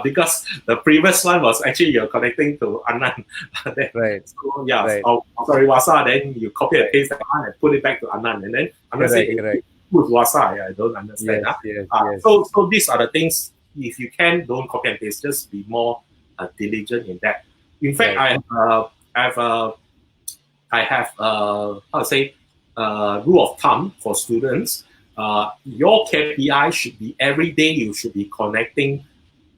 Because the previous one was actually you're connecting to Anand. So sorry, Vasa, then you copy and paste that one and put it back to Anand. And then Anand said, who's Vasa? I don't understand. So these are the things, if you can, don't copy and paste. Just be more diligent in that. In fact, I have rule of thumb for students. Your KPI should be every day you should be connecting.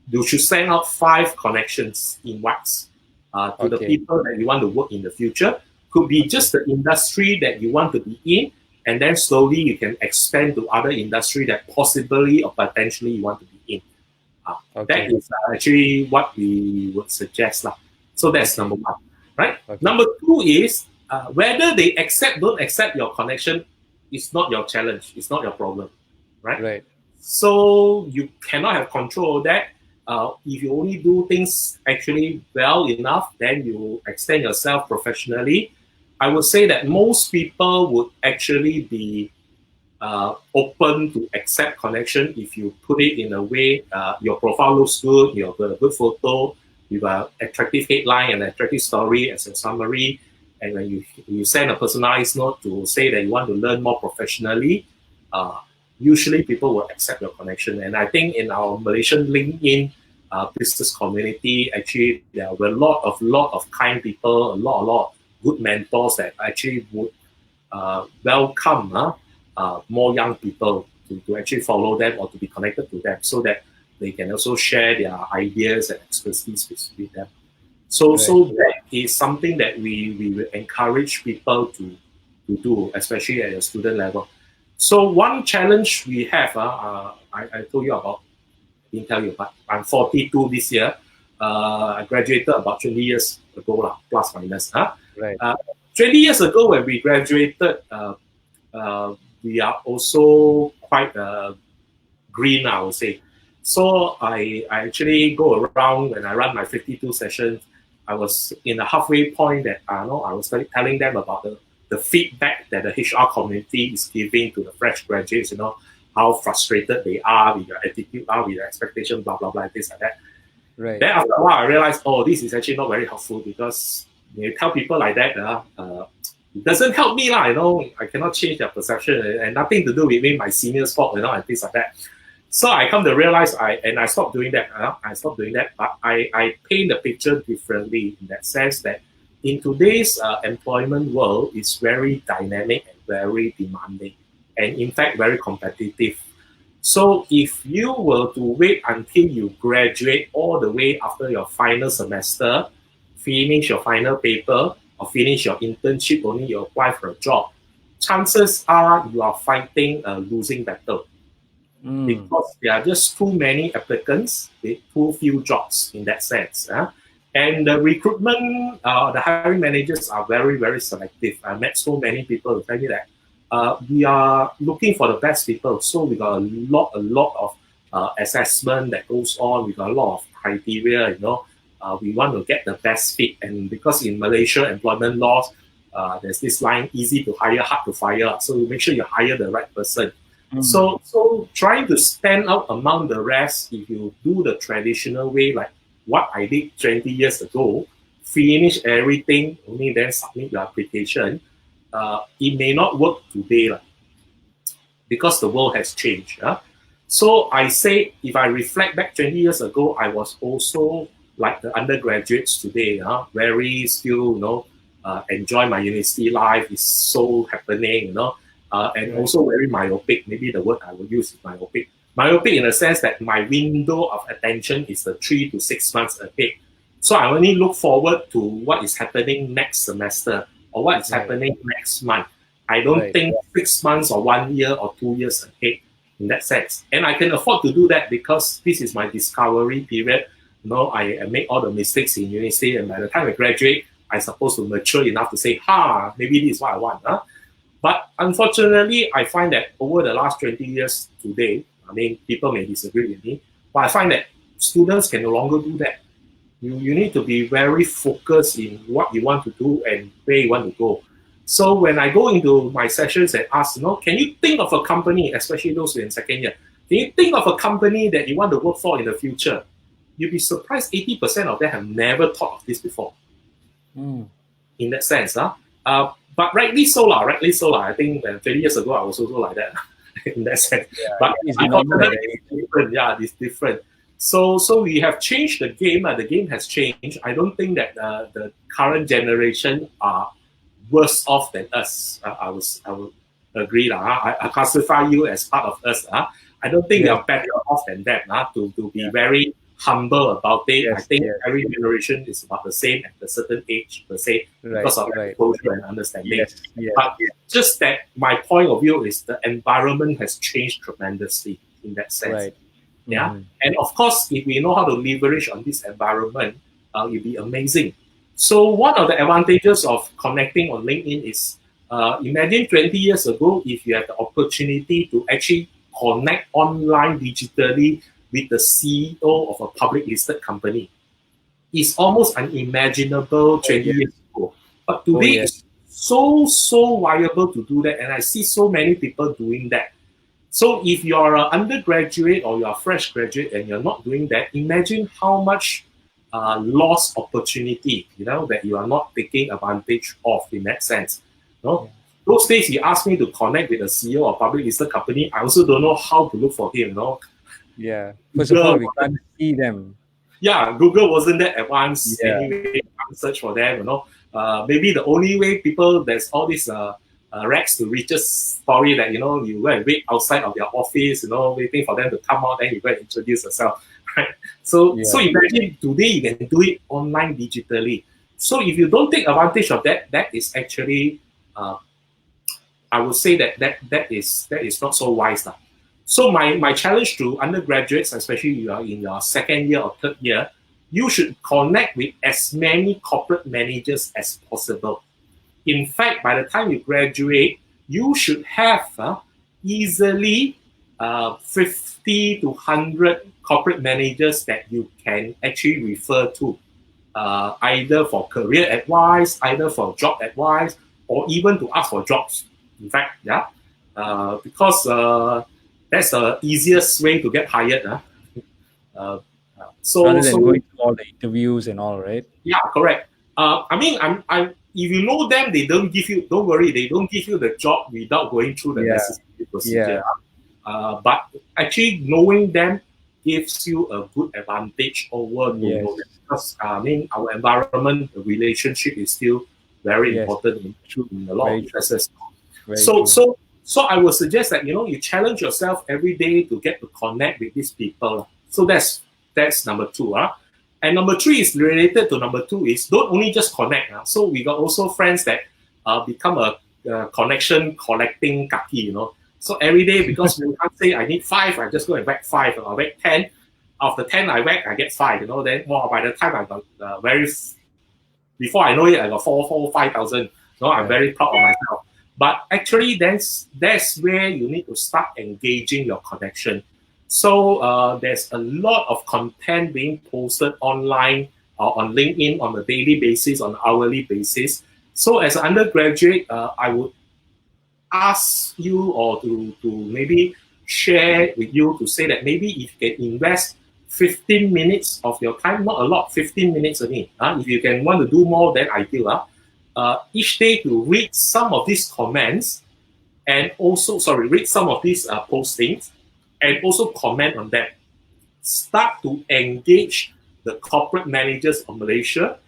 You should send out 5 connections in wax to the people that you want to work in the future. Could be just the industry that you want to be in, and then slowly you can expand to other industry that possibly or potentially you want to be in. That is actually what we would suggest. So that's number 1, right? Number 2 is whether they don't accept your connection is not your challenge. It's not your problem, right? So you cannot have control of that. If you only do things actually well enough, then you extend yourself professionally. I would say that most people would actually be open to accept connection if you put it in a way your profile looks good, you have a good photo, you have an attractive headline and an attractive story as a summary, and when you send a personalized note to say that you want to learn more professionally, usually people will accept your connection. And I think in our Malaysian LinkedIn business community, actually there are a lot of kind people, a lot of good mentors that actually would welcome more young people to actually follow them or to be connected to them, so that they can also share their ideas and expertise with them. So, Right. so that is something that we will encourage people to do, especially at a student level. So one challenge we have, I told you about, I didn't tell you, but I'm 42 this year. I graduated about 20 years ago, plus minus. Right. Uh, 20 years ago when we graduated, uh, we are also quite green, I would say. So I actually go around when I run my 52 sessions. I was in a halfway point that no, I was telling them about the feedback that the HR community is giving to the fresh graduates, how frustrated they are with their attitude, with their expectation, blah, blah, blah, this and that. Right. Then after a while, I realized, oh, this is actually not very helpful because when you tell people like that, it doesn't help me, I cannot change their perception and nothing to do with me, my senior's fault, and things like that. So I come to realize I stopped doing that. I stopped doing that, but I paint the picture differently in that sense that in today's employment world, it's very dynamic and very demanding, and in fact very competitive. So if you were to wait until you graduate all the way after your final semester, finish your final paper, or finish your internship, only you apply for a job, chances are you are fighting a losing battle. Because there are just too many applicants with too few jobs in that sense. And the recruitment, the hiring managers are very, very selective. I met so many people who tell me that we are looking for the best people. So we got a lot of assessment that goes on. We got a lot of criteria, we want to get the best fit. And because in Malaysia employment laws, there's this line, easy to hire, hard to fire. So you make sure you hire the right person. So trying to stand out among the rest, if you do the traditional way, like what I did 20 years ago, finish everything, only then submit your application, it may not work today because the world has changed. So I say, if I reflect back 20 years ago, I was also like the undergraduates today, very still, enjoy my university life, is so happening, and also very myopic. Maybe the word I will use is myopic. Myopic in the sense that my window of attention is the 3 to 6 months ahead. So I only look forward to what is happening next semester or what is happening next month. I don't think 6 months or 1 year or 2 years ahead in that sense. And I can afford to do that because this is my discovery period. I make all the mistakes in university, and by the time I graduate, I'm supposed to mature enough to say, maybe this is what I want. But unfortunately, I find that over the last 20 years today, people may disagree with me, but I find that students can no longer do that. You need to be very focused in what you want to do and where you want to go. So when I go into my sessions and ask, can you think of a company, especially those in second year, can you think of a company that you want to work for in the future? You'll be surprised 80% of them have never thought of this before. In that sense. But rightly so. I think 20 years ago, I was also like that in that sense. But it's different. Yeah, it's different. So we have changed the game. The game has changed. I don't think that the current generation are worse off than us. I would agree. I classify you as part of us. I don't think we are better off than that. To be very humble about it. I think every generation is about the same at a certain age per se, because of exposure and understanding. But just that my point of view is the environment has changed tremendously in that sense. And of course, if we know how to leverage on this environment, it'll be amazing. So one of the advantages of connecting on LinkedIn is, imagine 20 years ago, if you had the opportunity to actually connect online digitally with the CEO of a public listed company. It's almost unimaginable 20 years ago. But today it's so viable to do that. And I see so many people doing that. So if you're an undergraduate or you're a fresh graduate and you're not doing that, imagine how much lost opportunity, that you are not taking advantage of in that sense. Those days he asked me to connect with the CEO of a public listed company. I also don't know how to look for him, First of all, we can't see them. Google wasn't that advanced anyway. You can't search for them, maybe the only way people, there's all this rags to riches story that, you go and wait outside of their office, waiting for them to come out, then you go and introduce yourself. right? So Yeah. so imagine today you can do it online digitally. So if you don't take advantage of that, that is actually I would say that is not so wise now. So my challenge to undergraduates, especially you are in your second year or third year, you should connect with as many corporate managers as possible. In fact, by the time you graduate, you should have easily 50 to 100 corporate managers that you can actually refer to, either for career advice, either for job advice, or even to ask for jobs. In fact, yeah, because that's the easiest way to get hired. Uh, Rather so than going through all the interviews and all, right? yeah, correct. I mean, if you know them, they don't give you. Don't worry, they don't give you the job without going through the Yeah. necessary procedure. Yeah. But actually, knowing them gives you a good advantage over to Yes. know them, because I mean, our environment, the relationship is still very Yes. important True. in a lot Very of true. places. Very So, true. so I would suggest that you challenge yourself every day to get to connect with these people. So that's number two. And number three is related to number two is don't only just connect. So we got also friends that become a connection collecting kaki. So every day, because we can't say I need five, I just go and whack five or whack 10. After 10 I whack, I get five. Then by the time I got before I know it, I got 5,000. I'm very proud of myself. But actually, that's where you need to start engaging your connection. So there's a lot of content being posted online or on LinkedIn on a daily basis, on an hourly basis. So as an undergraduate, I would ask you or to maybe share with you to say that maybe if you can invest 15 minutes of your time, not a lot, 15 minutes only. If you can want to do more, then ideal. Each day to read some of these comments and also, read some of these postings and also comment on them. Start to engage the corporate managers of Malaysia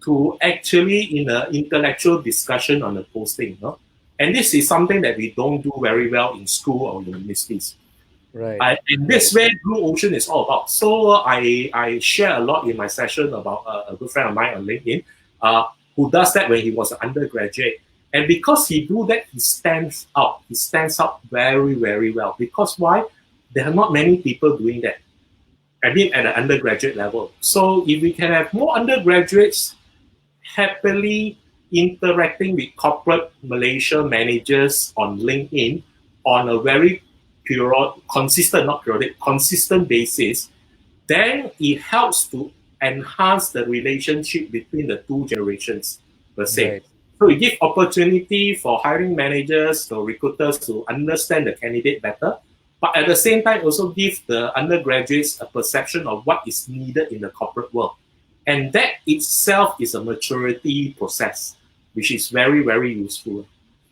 to actually in an intellectual discussion on the posting. And this is something that we don't do very well in school or universities. Right. And this where Blue Ocean is all about. So I share a lot in my session about a good friend of mine on LinkedIn who does that when he was an undergraduate. And because he do that, he stands out. He stands out very, very well. Because why? There are not many people doing that. I mean, at the undergraduate level. So if we can have more undergraduates happily interacting with corporate Malaysia managers on LinkedIn on a very consistent basis, then it helps to enhance the relationship between the two generations per se. Right. So it gives opportunity for hiring managers or recruiters to understand the candidate better, but at the same time also give the undergraduates a perception of what is needed in the corporate world. And that itself is a maturity process, which is very, very useful.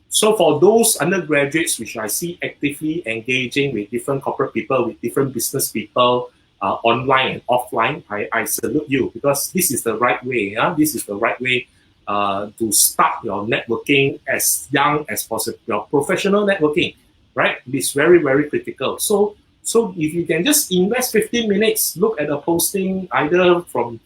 So for those undergraduates which I see actively engaging with different corporate people, with different business people, online and offline, I salute you, because this is the right way. This is the right way to start your networking as young as possible, your professional networking, right? It's very, very critical. So if you can just invest 15 minutes, look at a posting either from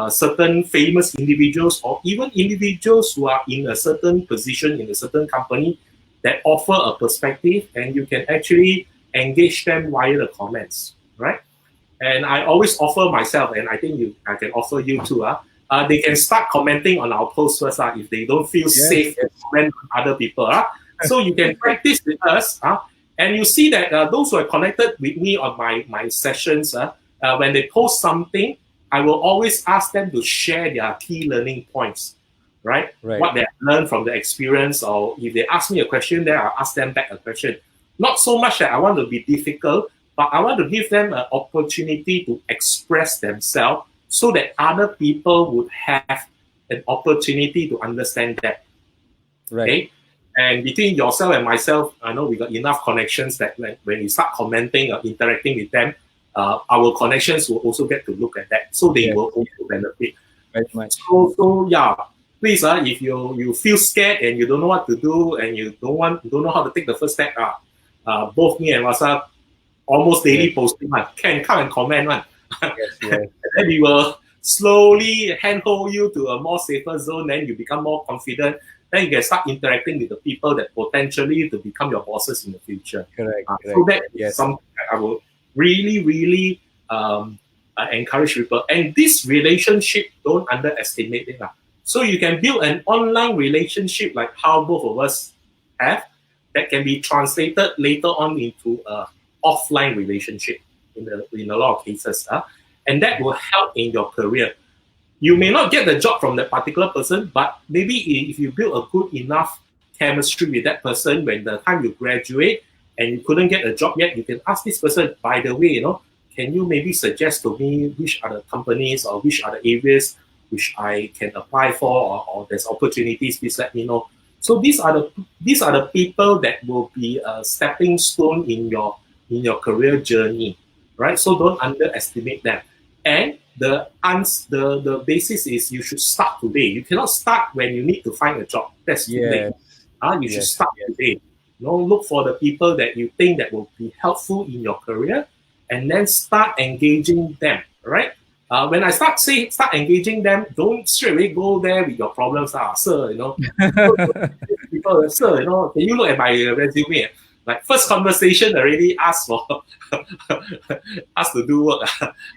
certain famous individuals or even individuals who are in a certain position in a certain company that offer a perspective, and you can actually engage them via the comments, right? And I always offer myself, and I think I can offer you too. They can start commenting on our posts first if they don't feel safe to comment on other people. So you can practice with us, and you see that those who are connected with me on my sessions, when they post something, I will always ask them to share their key learning points, right? What they have learned from the experience, or if they ask me a question, then I'll ask them back a question. Not so much that I want to be difficult, but I want to give them an opportunity to express themselves so that other people would have an opportunity to understand that. Right. Okay? And between yourself and myself, I know we got enough connections that when you start commenting or interacting with them, our connections will also get to look at that. So they will also benefit. Very much. So yeah, please, if you feel scared and you don't know what to do and you don't know how to take the first step, both me and Wasa almost daily posting can come and comment Yes, yes. And then we will slowly handhold you to a more safer zone. Then you become more confident. Then you can start interacting with the people that potentially to become your bosses in the future. Correct, So correct. that is Yes. something that I will really encourage people. And this relationship, don't underestimate it. So you can build an online relationship like how both of us have, that can be translated later on into a offline relationship in a lot of cases. And that will help in your career. You may not get the job from that particular person, but maybe if you build a good enough chemistry with that person, when the time you graduate and you couldn't get a job yet, you can ask this person, by the way, can you maybe suggest to me which are the companies or which are the areas which I can apply for, or there's opportunities, please let me know. So these are the people that will be a stepping stone in your career journey, right? So don't underestimate them. And the basis is you should start today. You cannot start when you need to find a job. That's too late. Yes. You should Yes. start Yes. today. Look for the people that you think that will be helpful in your career, and then start engaging them. Right? When I start engaging them, don't straight away go there with your problems. Sir, people, sir, can you look at my resume? Like first conversation already ask for ask to do work.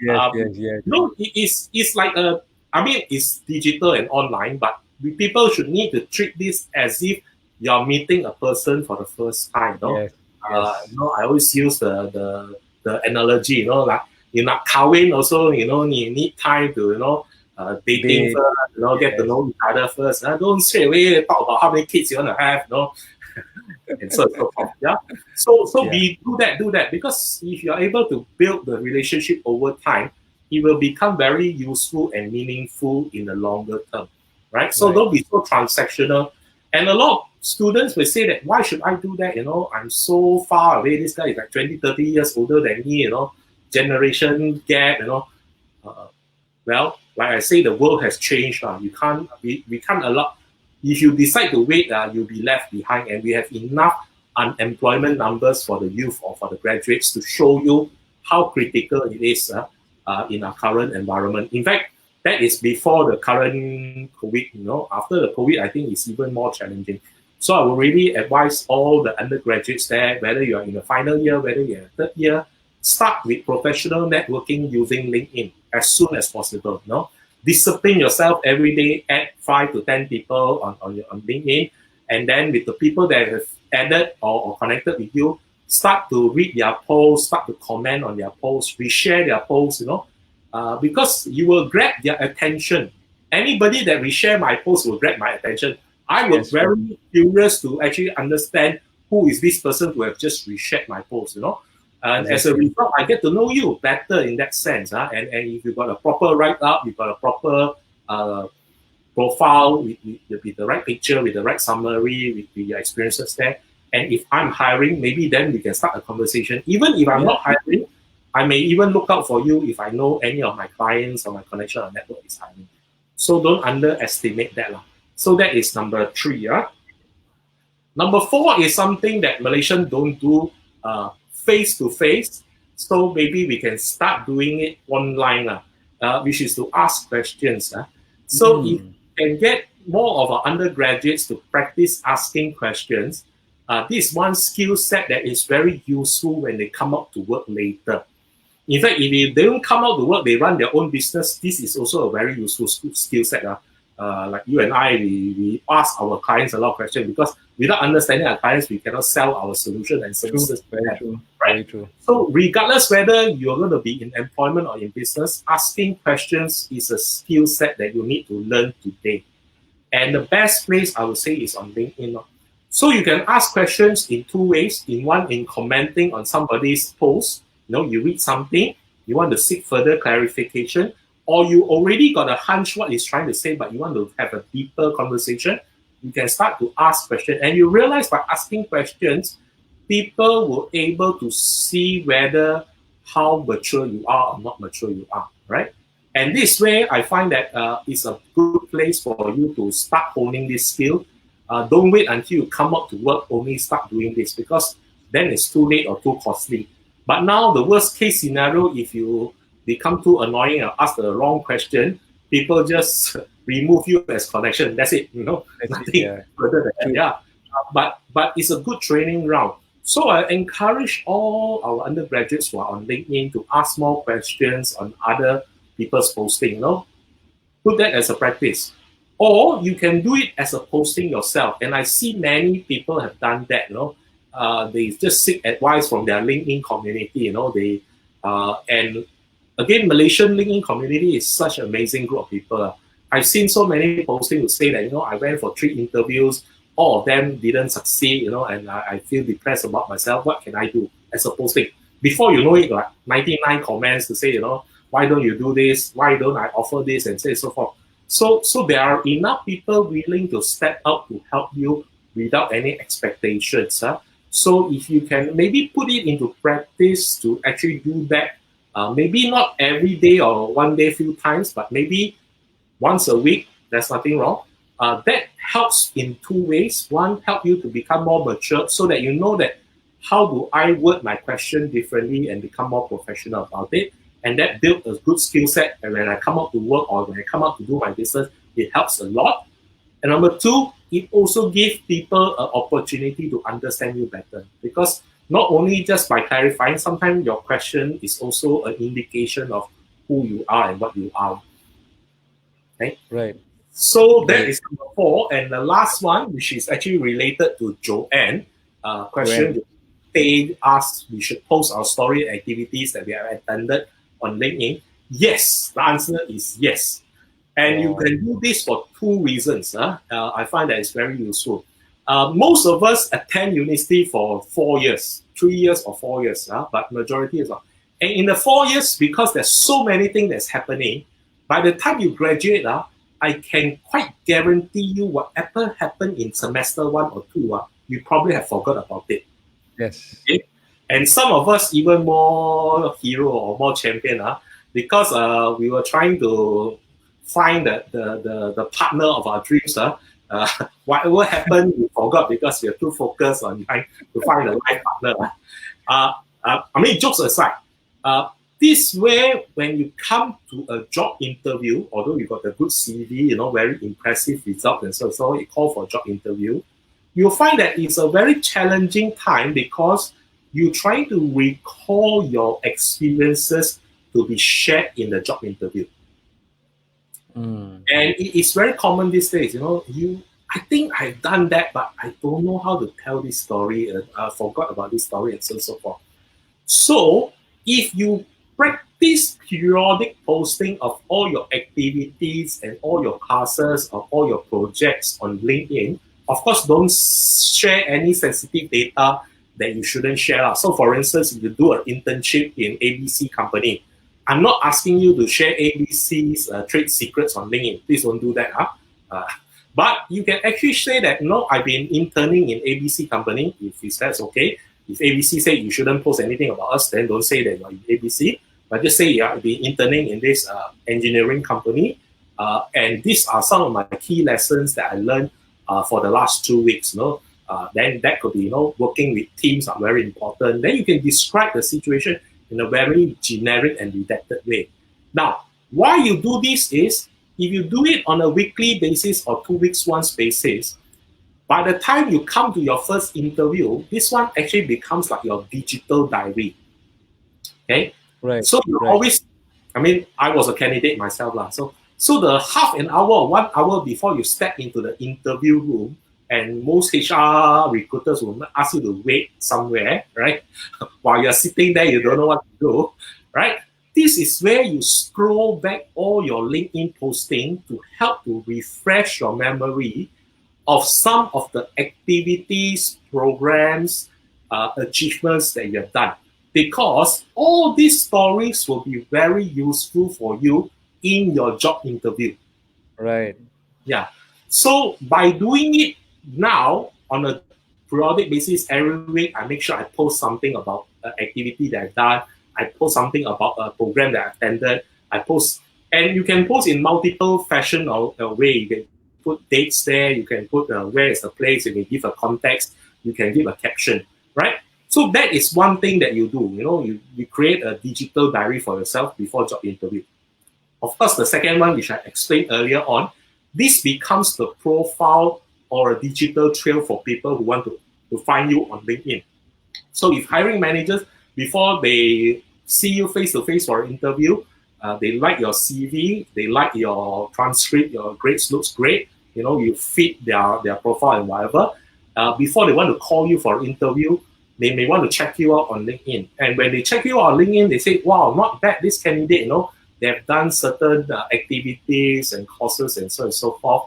Yes, yes, yes. It's like it's digital and online, but people should need to treat this as if you're meeting a person for the first time. Yes, yes. I always use the analogy. Like you nak kahwin also, you need time to dating They, first. Get to yes, know each other first. Don't straight away talk about how many kids you want to have. And so forth. Yeah. So yeah. do that because if you are able to build the relationship over time, it will become very useful and meaningful in the longer term. Right? So Right. don't be so transactional. And a lot of students will say that, why should I do that? I'm so far away. This guy is like 20, 30 years older than me, generation gap, well, like I say, the world has changed. We can't allow. If you decide to wait, you'll be left behind, and we have enough unemployment numbers for the youth or for the graduates to show you how critical it is in our current environment. In fact, that is before the current COVID. After the COVID, I think it's even more challenging. So I would really advise all the undergraduates there, whether you're in the final year, whether you're in the third year, start with professional networking using LinkedIn as soon as possible. Discipline yourself every day, add 5 to 10 people on LinkedIn, and then with the people that have added or connected with you, start to read their posts, start to comment on their posts, reshare their posts, because you will grab their attention. Anybody that reshare my post will grab my attention. I was very curious to actually understand who is this person who have just reshared my post, And as a result, I get to know you better in that sense. And if you've got a proper write-up, you've got a proper profile with the right picture, with the right summary, with your experiences there. And if I'm hiring, maybe then we can start a conversation. Even if I'm not hiring, I may even look out for you if I know any of my clients or my connection or network is hiring. So don't underestimate that. So that is number 3. Number 4 is something that Malaysians don't do face-to-face. So maybe we can start doing it online, which is to ask questions. So if you can get more of our undergraduates to practice asking questions, this is one skill set that is very useful when they come out to work later. In fact, if they don't come out to work, they run their own business, this is also a very useful skill set. Like you and I, we ask our clients a lot of questions because without understanding our clients, we cannot sell our solution and services. Very true. Right? Very true. So regardless whether you're going to be in employment or in business, asking questions is a skill set that you need to learn today. And the best place I would say is on LinkedIn. So you can ask questions in 2 ways. In commenting on somebody's post. You read something, you want to seek further clarification, or you already got a hunch what he's trying to say, but you want to have a deeper conversation. You can start to ask questions, and you realize by asking questions, people will able to see whether how mature you are or not mature you are, right? And this way, I find that it's a good place for you to start honing this skill. Don't wait until you come out to work, only start doing this, because then it's too late or too costly. But now the worst case scenario, if you become too annoying or ask the wrong question, people just remove you as connection. That's it. Nothing further than that. Yeah. But it's a good training ground. So I encourage all our undergraduates who are on LinkedIn to ask more questions on other people's posting. Put that as a practice. Or you can do it as a posting yourself. And I see many people have done that. They just seek advice from their LinkedIn community. And again, Malaysian LinkedIn community is such an amazing group of people. I've seen so many postings who say that, I went for 3 interviews, all of them didn't succeed, and I feel depressed about myself. What can I do as a posting? Before you know it, like 99 comments to say, why don't you do this? Why don't I offer this? And so forth. So there are enough people willing to step up to help you without any expectations. So if you can maybe put it into practice to actually do that, maybe not every day or one day, few times, but maybe once a week, there's nothing wrong. That helps in 2 ways. One, help you to become more mature so that you know that how do I word my question differently and become more professional about it. And that build a good skill set. And when I come out to work or when I come out to do my business, it helps a lot. And number 2, it also gives people an opportunity to understand you better. Because not only just by clarifying, sometimes your question is also an indication of who you are and what you are. Okay? Right. So that is number 4. And the last one, which is actually related to Joanne, question they asked, we should post our story activities that we have attended on LinkedIn. Yes, the answer is yes. And you can do this for 2 reasons. I find that it's very useful. Most of us attend university for 4 years, 3 years or 4 years, but majority is not. And in the 4 years, because there's so many things that's happening, by the time you graduate, I can quite guarantee you whatever happened in semester 1 or 2, you probably have forgot about it. Yes. Okay? And some of us even more hero or more champion, because we were trying to find the partner of our dreams. Whatever happened, we forgot because we are too focused on trying to find a life partner. I mean, jokes aside, this way, when you come to a job interview, although you got a good CV, very impressive result and so you call for a job interview, you'll find that it's a very challenging time because you're trying to recall your experiences to be shared in the job interview. And it's very common these days, I think I've done that, but I don't know how to tell this story. I forgot about this story and so forth. So if you practice periodic posting of all your activities and all your classes or all your projects on LinkedIn, of course, don't share any sensitive data that you shouldn't share. So for instance, if you do an internship in ABC company, I'm not asking you to share ABC's trade secrets on LinkedIn. Please don't do that. But you can actually say that, I've been interning in ABC company, if that's okay. If ABC say you shouldn't post anything about us, then don't say that you're in ABC. But just say, I've been interning in this engineering company. And these are some of my key lessons that I learned for the last 2 weeks. Then that could be, working with teams are very important. Then you can describe the situation in a very generic and redacted way. Now, why you do this is, if you do it on a weekly basis or 2 weeks once basis, by the time you come to your first interview, this one actually becomes like your digital diary. Okay? Right. So you always, I was a candidate myself. So the half an hour or 1 hour before you step into the interview room, and most HR recruiters will ask you to wait somewhere, right? While you're sitting there, you don't know what to do, right? This is where you scroll back all your LinkedIn posting to help to refresh your memory of some of the activities, programs, achievements that you have done. Because all these stories will be very useful for you in your job interview. Right. Yeah. So by doing it now on a periodic basis every week, I make sure I post something about an activity that I've done. I post something about a program that I attended. I post, and you can post in multiple fashion or way. You can put dates there. You can put where is the place. You can give a context. You can give a caption, right? So that is one thing that you do. You create a digital diary for yourself before job interview. Of course, the second one, which I explained earlier on, this becomes the profile or a digital trail for people who want to find you on LinkedIn. So if hiring managers, before they see you face to face for an interview, they like your CV, they like your transcript, your grades looks great, you fit their profile and whatever. Before they want to call you for an interview, they may want to check you out on LinkedIn. And when they check you out on LinkedIn, they say, wow, not bad, this candidate, they've done certain activities and courses and so on and so forth.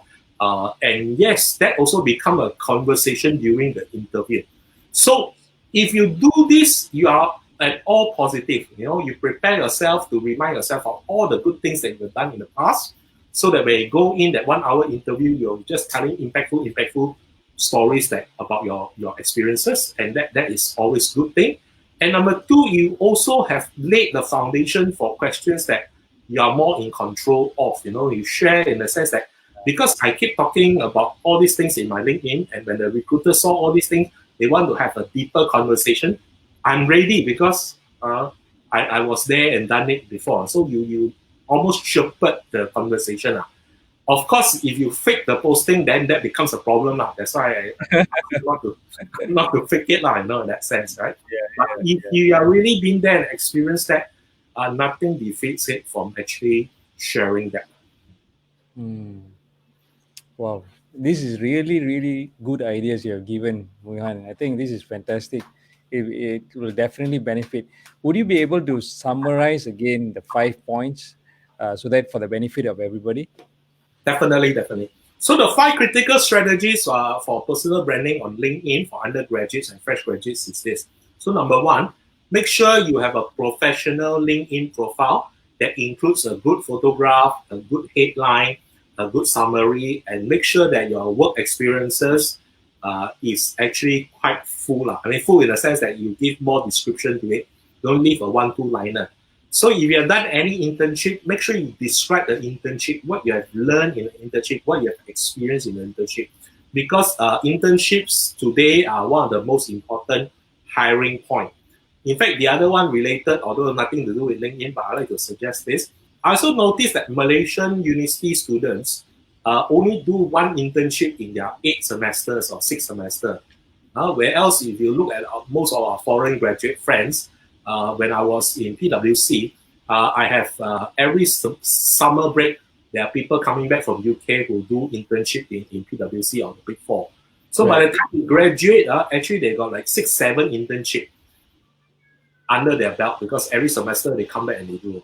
And yes, that also become a conversation during the interview. So if you do this, you are at all positive. You prepare yourself to remind yourself of all the good things that you've done in the past, so that when you go in that 1 hour interview, you're just telling impactful stories about your experiences, and that is always a good thing. And number two, you also have laid the foundation for questions that you are more in control of. You share in the sense that, because I keep talking about all these things in my LinkedIn, and when the recruiter saw all these things, they want to have a deeper conversation. I'm ready because I was there and done it before. So you almost shepherd the conversation. Of course, if you fake the posting, then that becomes a problem. That's why I not to fake it, in that sense, right? But if you are really been there and experienced that, nothing defeats it from actually sharing that. Wow, this is really, really good ideas you have given, Muhan. I think this is fantastic. It will definitely benefit. Would you be able to summarize again the 5 points so that for the benefit of everybody? Definitely. So the 5 critical strategies for personal branding on LinkedIn for undergraduates and fresh graduates is this. So number 1, make sure you have a professional LinkedIn profile that includes a good photograph, a good headline, a good summary, and make sure that your work experiences is actually quite full. I mean, full in the sense that you give more description to it. Don't leave a 1-2 liner. So if you have done any internship, make sure you describe the internship, what you have learned in the internship, what you have experienced in the internship. Because internships today are one of the most important hiring points. In fact, the other one related, although nothing to do with LinkedIn, but I like to suggest this. I also noticed that Malaysian university students only do 1 internship in their 8 semesters or 6 semesters. Whereas if you look at most of our foreign graduate friends, when I was in PwC, I have every summer break, there are people coming back from UK who do internship in PwC or the Big Four. So by the time you graduate, actually they got like 6-7 internship under their belt, because every semester they come back and they do.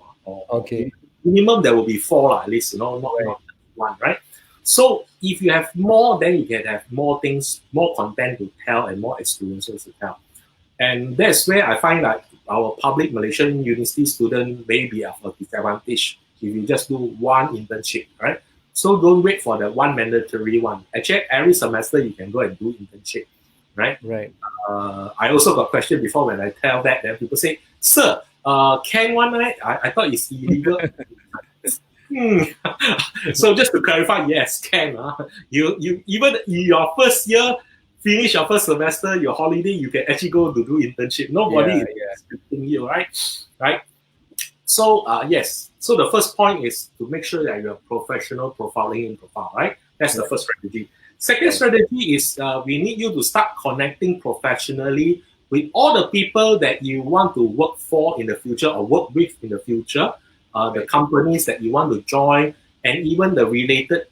Minimum there will be 4 at least, not 1, right? So if you have more, then you can have more things, more content to tell and more experiences to tell. And that's where I find that our public Malaysian university student may be of a disadvantage if you just do 1 internship, right? So don't wait for the 1 mandatory one. Actually, every semester you can go and do internship, right? Right. I also got question before when I tell that, then people say, sir, can one, right? I thought it's illegal. So just to clarify, yes, can. You even in your first year, finish your first semester, your holiday, you can actually go to do internship. Nobody is restricting you, right? So yes. So the first point is to make sure that you're professional profiling in profile, right? That's the first strategy. Second strategy is we need you to start connecting professionally with all the people that you want to work for in the future or work with in the future, the companies that you want to join, and even the related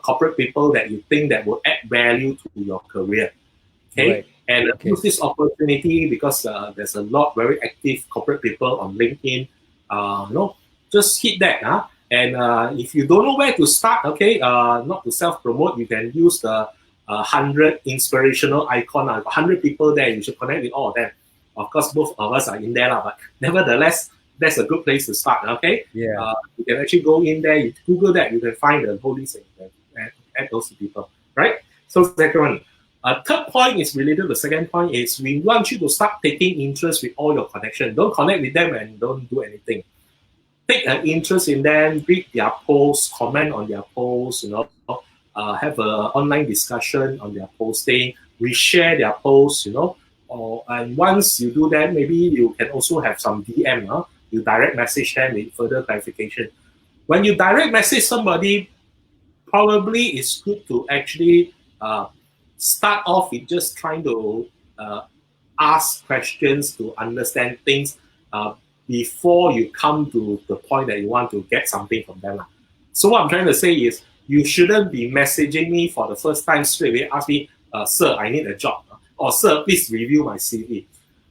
corporate people that you think that will add value to your career. Okay, and use this opportunity because there's a lot very active corporate people on LinkedIn. Just hit that. And if you don't know where to start, not to self-promote, you can use the 100 inspirational icon. 100 people there, you should connect with all of them. Of course, both of us are in there, but nevertheless, that's a good place to start. You can actually go in there, you Google that, you can find the whole list and add those people, right? So second one. Third point is related to the second point is we want you to start taking interest with all your connections. Don't connect with them and don't do anything. Take an interest in them, read their posts, comment on their posts, have an online discussion on their posting, reshare their posts, and once you do that, maybe you can also have some DM. You direct message them with further clarification. When you direct message somebody, probably it's good to actually start off with just trying to ask questions to understand things uh, before you come to the point that you want to get something from them. So what I'm trying to say is you shouldn't be messaging me for the first time straight away, ask me, sir, I need a job. Or sir, please review my CV.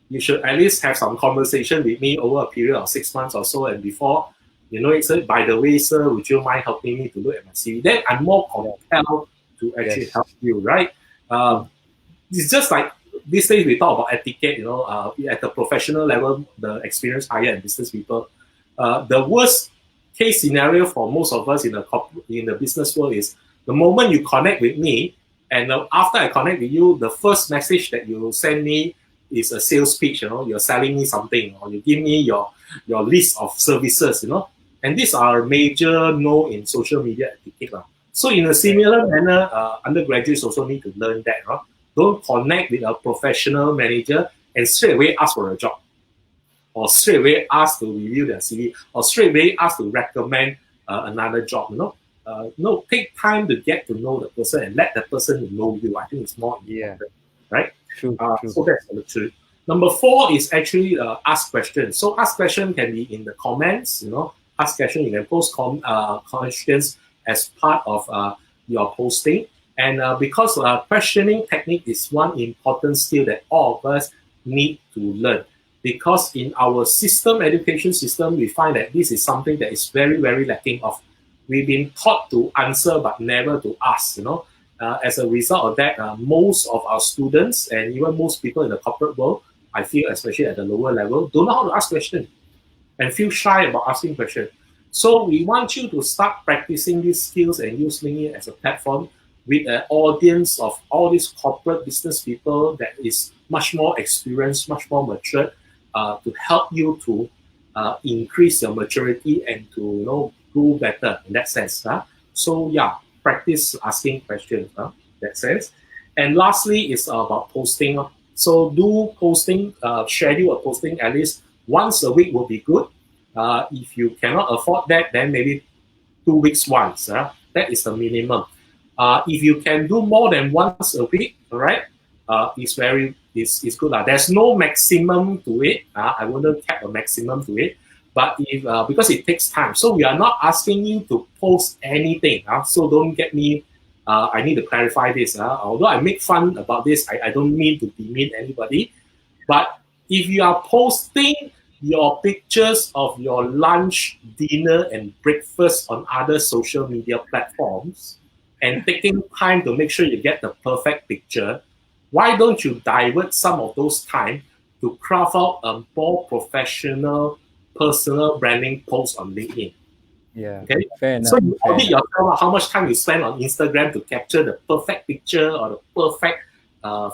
You should at least have some conversation with me over a period of 6 months or so. And before, it's by the way, sir, would you mind helping me to look at my CV? Then I'm more compelled to actually help you, right? It's just like these days we talk about etiquette, at the professional level, the experienced hire and business people. The worst case scenario for most of us in the business world is the moment you connect with me, and after I connect with you, the first message that you send me is a sales pitch. You're selling me something, or you give me your list of services. And these are major no in social media etiquette. So in a similar manner, undergraduates also need to learn that. Don't connect with a professional manager and straight away ask for a job, or straight away ask to review their CV, or straight away ask to recommend another job. No, take time to get to know the person and let the person know you. I think it's more important, right? True. So that's number 2. Number 4 is actually ask questions. So ask question can be in the comments. Ask question, you can post questions as part of your posting. And because questioning technique is one important skill that all of us need to learn. Because in our education system, we find that this is something that is very, very lacking of. We've been taught to answer but never to ask. As a result of that, most of our students and even most people in the corporate world, I feel, especially at the lower level, don't know how to ask questions and feel shy about asking questions. So we want you to start practicing these skills and use LinkedIn as a platform with an audience of all these corporate business people that is much more experienced, much more mature, to help you to increase your maturity and to do better in that sense. So yeah, practice asking questions that sense. And lastly is about posting. So do posting, schedule a posting at least once a week will be good. If you cannot afford that, then maybe 2 weeks once. That is the minimum. If you can do more than once a week, all right, it's good. There's no maximum to it. I wouldn't cap a maximum to it. But if because it takes time, so we are not asking you to post anything. So don't get me. I need to clarify this. Although I make fun about this, I don't mean to demean anybody. But if you are posting your pictures of your lunch, dinner, and breakfast on other social media platforms, and taking time to make sure you get the perfect picture, why don't you divert some of those time to craft out a more professional personal branding post on LinkedIn? Yeah. Okay. Fair enough. So you audit yourself how much time you spend on Instagram to capture the perfect picture or the perfect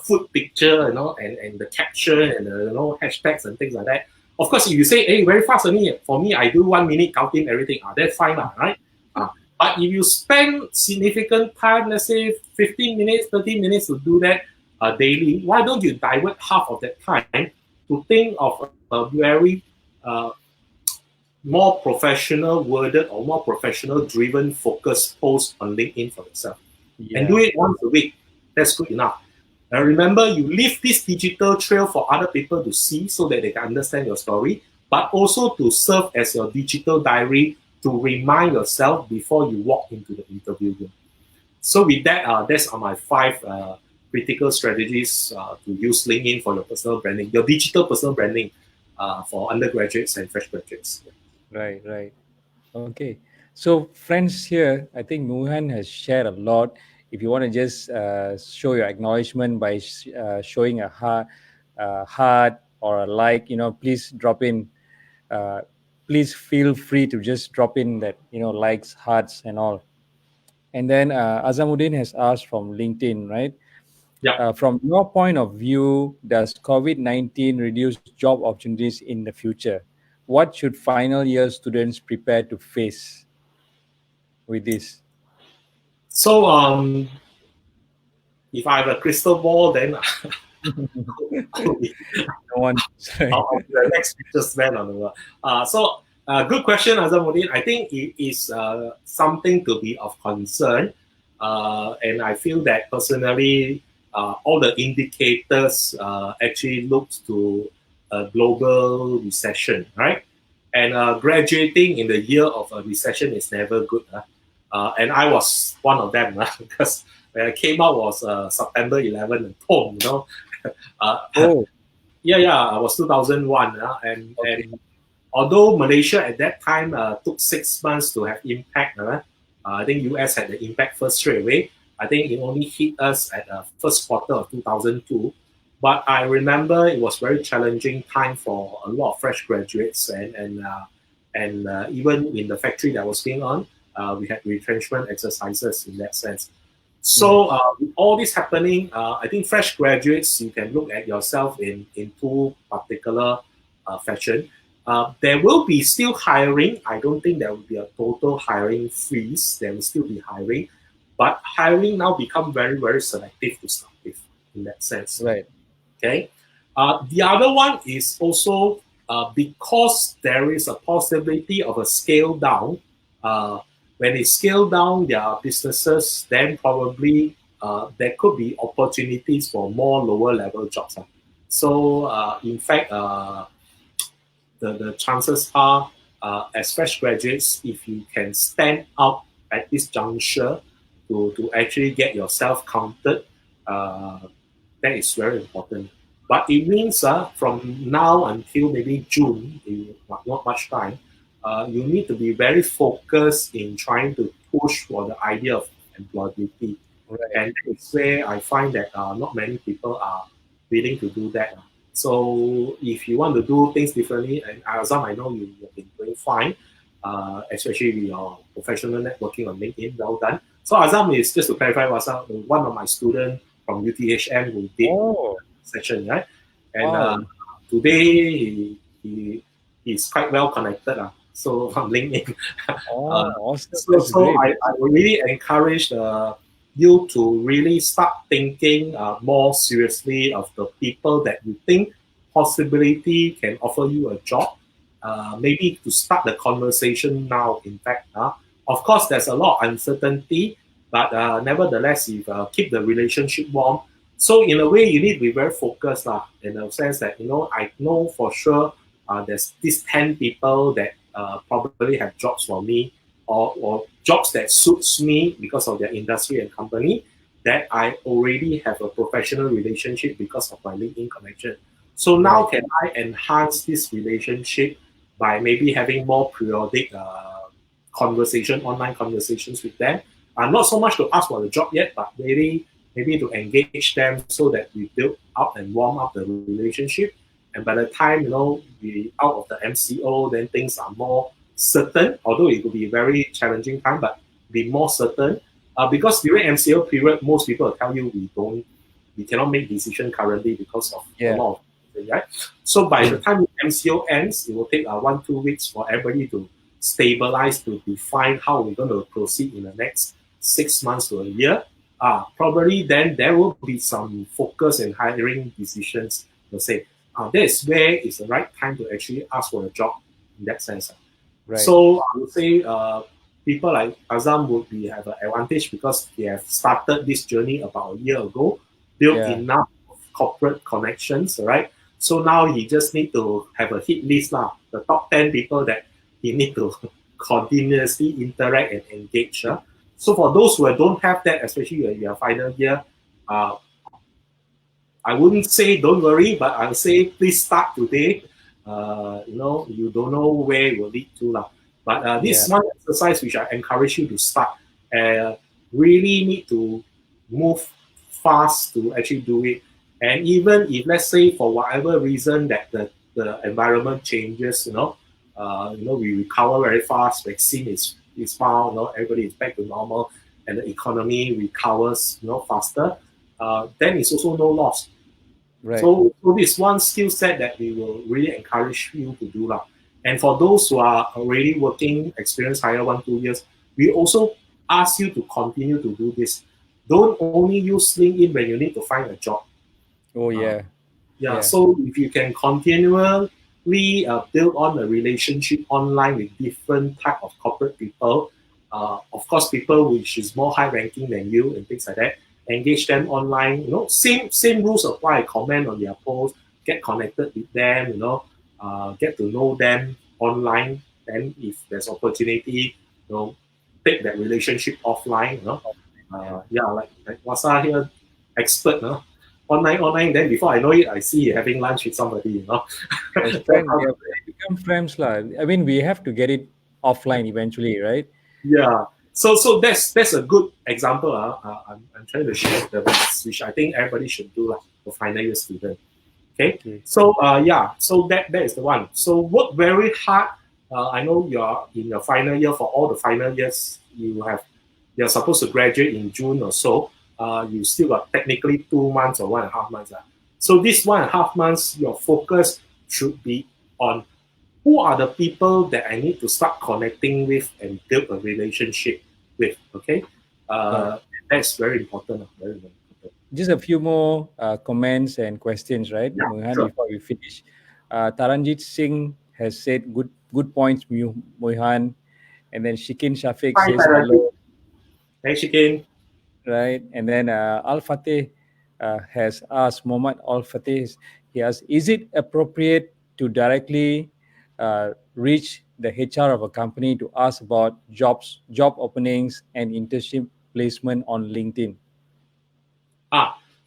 food picture, and the caption and the hashtags and things like that. Of course, if you say, hey, very fast for me, I do 1 minute counting everything. That's fine, right? But if you spend significant time, let's say 15 minutes, 30 minutes to do that daily, why don't you divert half of that time to think of a very more professional worded or more professional driven focused post on LinkedIn for yourself. And do it once a week. That's good enough. Now remember, you leave this digital trail for other people to see so that they can understand your story, but also to serve as your digital diary to remind yourself before you walk into the interview room. So with that, that's my 5 critical strategies to use LinkedIn for your personal branding, your digital personal branding for undergraduates and fresh graduates. Right. Okay. So friends here, I think Nuhan has shared a lot. If you want to just show your acknowledgement by showing a heart or a like, please drop in. Please feel free to just drop in that, likes, hearts and all. And then Azamuddin has asked from LinkedIn, right? Yeah. From your point of view, does COVID-19 reduce job opportunities in the future? What should final year students prepare to face with this? So if I have a crystal ball, then I'll be, No one. I'll be the next richest man on the world. Good question, Azamuddin. I think it is something to be of concern. And I feel that personally, all the indicators actually look to a global recession, right? And graduating in the year of a recession is never good. And I was one of them because when I came out was September 11 and boom, you know. Oh, Yeah, I was 2001. okay. And although Malaysia at that time took 6 months to have impact, I think US had the impact first straight away. I think it only hit us at the first quarter of 2002. But I remember it was very challenging time for a lot of fresh graduates and even in the factory that I was being on, we had retrenchment exercises in that sense. So with all this happening, I think fresh graduates, you can look at yourself in two particular fashion. There will be still hiring. I don't think there will be a total hiring freeze. There will still be hiring, but hiring now become very, very selective to start with in that sense. Right. Okay. The other one is also because there is a possibility of a scale down. When they scale down their businesses, then probably there could be opportunities for more lower level jobs. So in fact, the chances are, as fresh graduates, if you can stand out at this juncture to actually get yourself counted, that is very important. But it means from now until maybe June, not much time, you need to be very focused in trying to push for the idea of employability. Right. And it's where I find that not many people are willing to do that. So if you want to do things differently, and Azam, I know you've been doing fine, especially with your professional networking on LinkedIn, well done. So Azam is, just to clarify, was one of my students from UTHM who did session, right? And Wow. today he's quite well connected. So on LinkedIn. Awesome. So, That's so great. I would really encourage you to really start thinking more seriously of the people that you think possibility can offer you a job. Maybe to start the conversation now, in fact. Of course, there's a lot of uncertainty, but nevertheless, if keep the relationship warm. So in a way, you need to be very focused in the sense that, I know for sure there's these 10 people that probably have jobs for me or jobs that suits me because of their industry and company that I already have a professional relationship because of my LinkedIn connection. So now Right. can I enhance this relationship by maybe having more periodic online conversations with them? Not so much to ask for the job yet, but maybe to engage them so that we build up and warm up the relationship. And by the time, we out of the MCO, then things are more certain, although it could be a very challenging time, but be more certain. Because during MCO period, most people will tell you we cannot make decision currently because of a lot of things, right? So by the time MCO ends, it will take 1-2 weeks for everybody to stabilize, to define how we're going to proceed in the next 6 months to a year. Probably then there will be some focus in hiring decisions to say, that is where is the right time to actually ask for a job in that sense. Right. So I would say people like Azam would have an advantage because they have started this journey about a year ago, built enough corporate connections, right? So now he just need to have a hit list now, the top 10 people that he need to continuously interact and engage. So for those who don't have that, especially when you are final year, I wouldn't say don't worry, but I'll say please start today. You don't know where it will lead to. But this one exercise which I encourage you to start, really need to move fast to actually do it. And even if, let's say, for whatever reason that the environment changes, we recover very fast, vaccine is found, everybody is back to normal, and the economy recovers, faster, then it's also no loss. Right. So this one skill set that we will really encourage you to do. And for those who are already working, experienced higher 1-2 years, we also ask you to continue to do this. Don't only use LinkedIn when you need to find a job. Oh yeah. Yeah, so if you can continually build on a relationship online with different type of corporate people, of course, people which is more high ranking than you and things like that, engage them online. Same rules apply. Comment on their post, get connected with them. Get to know them online. Then, if there's opportunity, take that relationship offline. Yeah, like Wasa here, expert. Online. Then before I know it, I see you having lunch with somebody. As friends, we have become friends lah. I mean, we have to get it offline eventually, right? Yeah. So that's a good example. I'm trying to share the best, which I think everybody should do for final year student. Okay. So yeah. So that is the one. So work very hard. I know you're in your final year. For all the final years, you're supposed to graduate in June or so. You still got technically 2 months or 1.5 months. So this 1.5 months, your focus should be on who are the people that I need to start connecting with and build a relationship with. Okay, that's very important. Very important. Just a few more comments and questions, right, Yeah, Mohan, sure. before we finish. Taranjit Singh has said good points, Mohan, and then Shikin Shafiq Hi, says Taranjit. hello, Hey, Shikin. right, and then Al Fateh has asked Mohammad Al Fateh. He asked, is it appropriate to directly reach the HR of a company to ask about job openings, and internship placement on LinkedIn?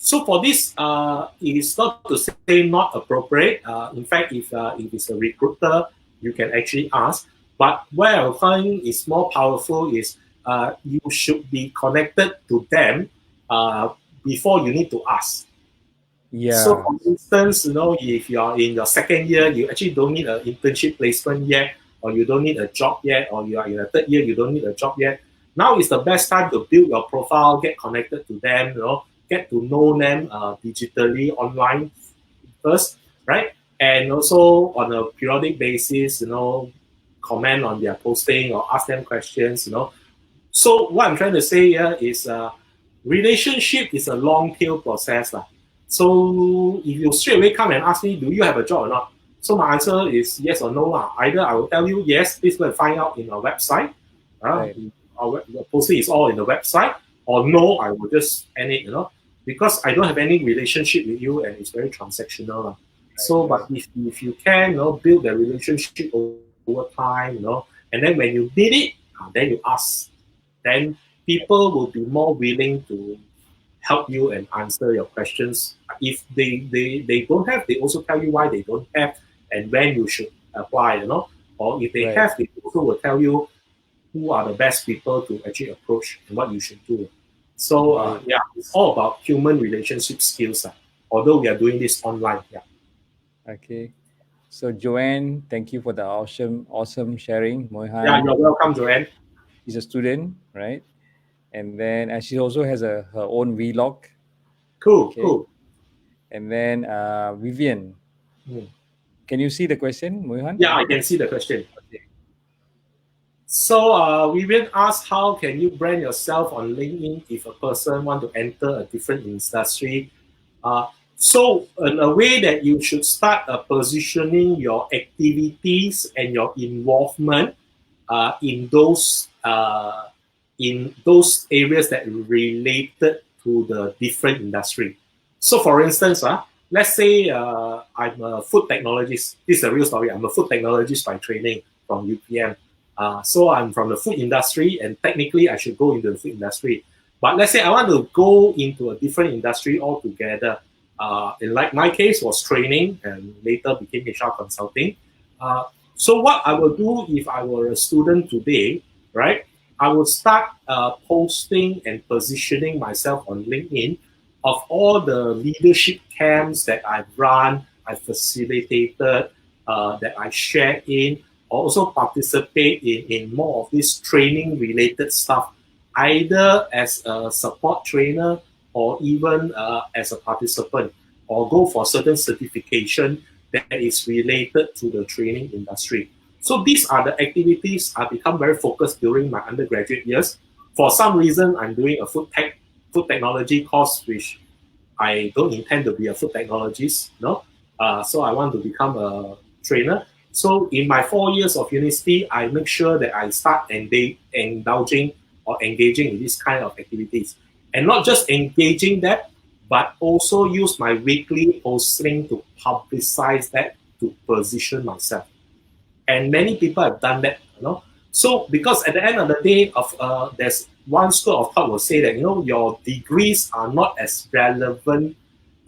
So for this, it is not to say not appropriate. In fact, if it's a recruiter, you can actually ask. But where I find is more powerful is you should be connected to them before you need to ask. So, Yeah, for instance, if you are in your second year, you actually don't need an internship placement yet, or you don't need a job yet, or you are in a third year, you don't need a job yet. Now is the best time to build your profile, get connected to them, get to know them digitally online first, right? And also on a periodic basis, comment on their posting or ask them questions. So what I'm trying to say here is relationship is a long tail process. So if you straight away come and ask me, do you have a job or not? So my answer is yes or no. Either I will tell you, yes, please go and find out in our website. right. The posting is all in the website. Or no, I will just end it, because I don't have any relationship with you and it's very transactional. So, but if you can, build the relationship over time, and then when you need it, then you ask. Then people will be more willing to help you and answer your questions. If they don't have, they also tell you why they don't have and when you should apply, Or if they Right. have, they also will tell you who are the best people to actually approach and what you should do. So yeah, it's all about human relationship skills. Although we are doing this online. Yeah. Okay. So Joanne, thank you for the awesome sharing. Yeah, Mohan, you're welcome, Joanne. she's a student, right? And then she also has her own vlog. Cool, Okay. cool. And then Vivian, Hmm. can you see the question, Mohan? Yeah, I can see the question. Okay. So Vivian asked, how can you brand yourself on LinkedIn if a person want to enter a different industry? So in a way that you should start positioning your activities and your involvement in those areas that related to the different industry. So for instance, let's say I'm a food technologist. This is a real story. I'm a food technologist by training from UPM. So I'm from the food industry, and technically I should go into the food industry. But let's say I want to go into a different industry altogether. In like my case was training and later became HR consulting. So what I will do if I were a student today, right? I will start posting and positioning myself on LinkedIn of all the leadership camps that I've run, I facilitated, that I share in, also participate in more of this training related stuff, either as a support trainer or even as a participant, or go for certain certification that is related to the training industry. So these are the activities I become very focused during my undergraduate years. For some reason, I'm doing a food technology course, which I don't intend to be a food technologist, no. So I want to become a trainer. So in my 4 years of university, I make sure that I start indulging or engaging in this kind of activities. And not just engaging that, but also use my weekly posting to publicize that, to position myself. And many people have done that, you know. So because at the end of the day, there's one school of thought will say that, you know, your degrees are not as relevant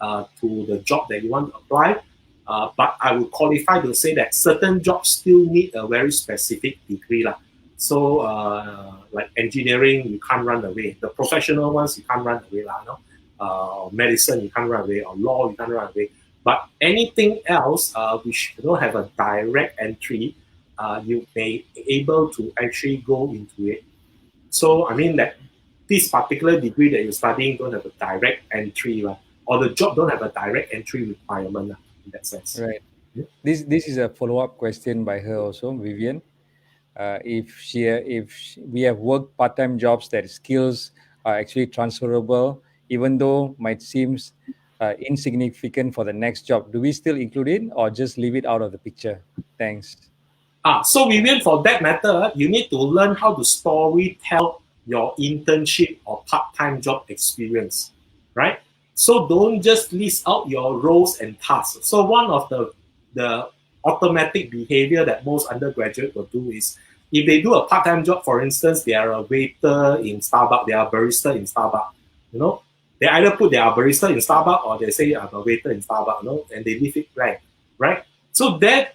to the job that you want to apply. But I would qualify to say that certain jobs still need a very specific degree lah. So like engineering, you can't run away. The professional ones, you can't run away lah. No? Medicine, you can't run away. Or law, you can't run away. But anything else which you don't have a direct entry, you may be able to actually go into it. So I mean that this particular degree that you're studying don't have a direct entry, or the job don't have a direct entry requirement in that sense. Right. Yeah. This is a follow-up question by her also, Vivian. If we have worked part-time jobs, that skills are actually transferable, even though might seems insignificant for the next job, do we still include it or just leave it out of the picture? Thanks. So Vivian, for that matter, you need to learn how to story tell your internship or part-time job experience, right? So don't just list out your roles and tasks. So one of the automatic behavior that most undergraduates will do is, if they do a part-time job, for instance, they are a waiter in Starbucks, they are a barista in Starbucks, you know, they either put they are a barista in Starbucks or they say I'm a waiter in Starbucks, you know, and they leave it blank, right? So that,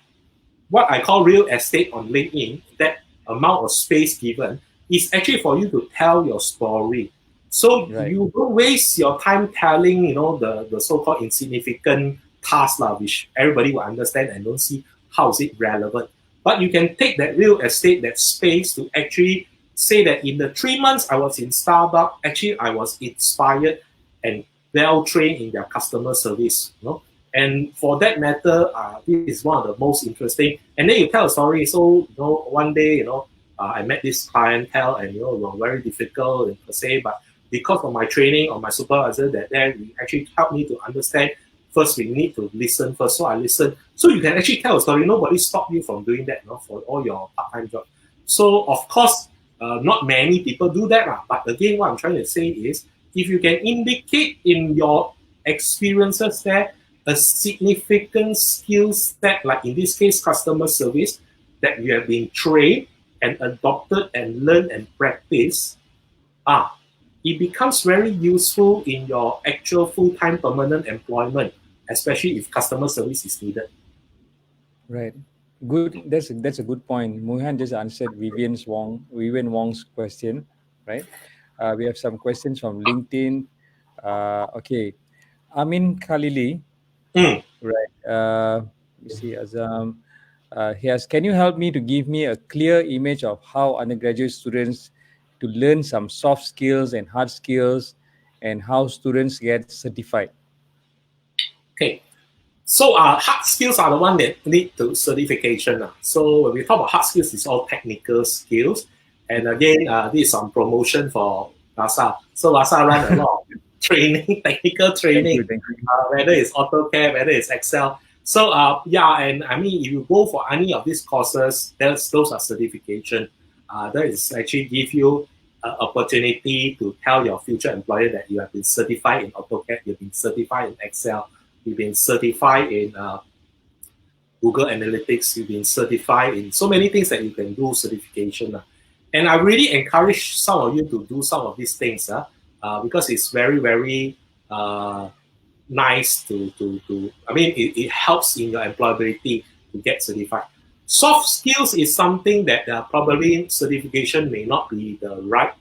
what I call real estate on LinkedIn, that amount of space given is actually for you to tell your story. So right. You don't waste your time telling, you know, the so-called insignificant tasks, which everybody will understand and don't see how is it relevant. But you can take that real estate, that space, to actually say that in the 3 months I was in Starbucks, actually I was inspired and well trained in their customer service, you know. And for that matter, this is one of the most interesting. And then you tell a story. So, you know, one day, you know, I met this clientele, and you know, it was very difficult per se, but because of my training or my supervisor, that then actually helped me to understand. First, we need to listen first. So I listened. So you can actually tell a story. Nobody stopped you from doing that, you know, for all your part-time job. So of course, not many people do that. But again, what I'm trying to say is, if you can indicate in your experiences there a significant skill set, like in this case, customer service, that you have been trained and adopted and learned and practiced, it becomes very useful in your actual full-time permanent employment, especially if customer service is needed. Right. Good. That's a good point. Mohan just answered Vivian Wong's question, right? We have some questions from LinkedIn. Okay. Amin Khalili. Right. You see, Azam. Can you help me to give me a clear image of how undergraduate students to learn some soft skills and hard skills, and how students get certified? Okay. So hard skills are the one that lead to certification. So when we talk about hard skills, it's all technical skills. And again, this is some promotion for LASA. So LASA run a lot of training, technical training, Thank you. Whether it's AutoCAD, whether it's Excel. So and I mean, if you go for any of these courses, those are certification. That is actually give you an opportunity to tell your future employer that you have been certified in AutoCAD, you've been certified in Excel, you've been certified in Google Analytics, you've been certified in so many things that you can do certification. And I really encourage some of you to do some of these things because it's very, very nice to I mean, it helps in your employability to get certified. Soft skills is something that probably certification may not be the right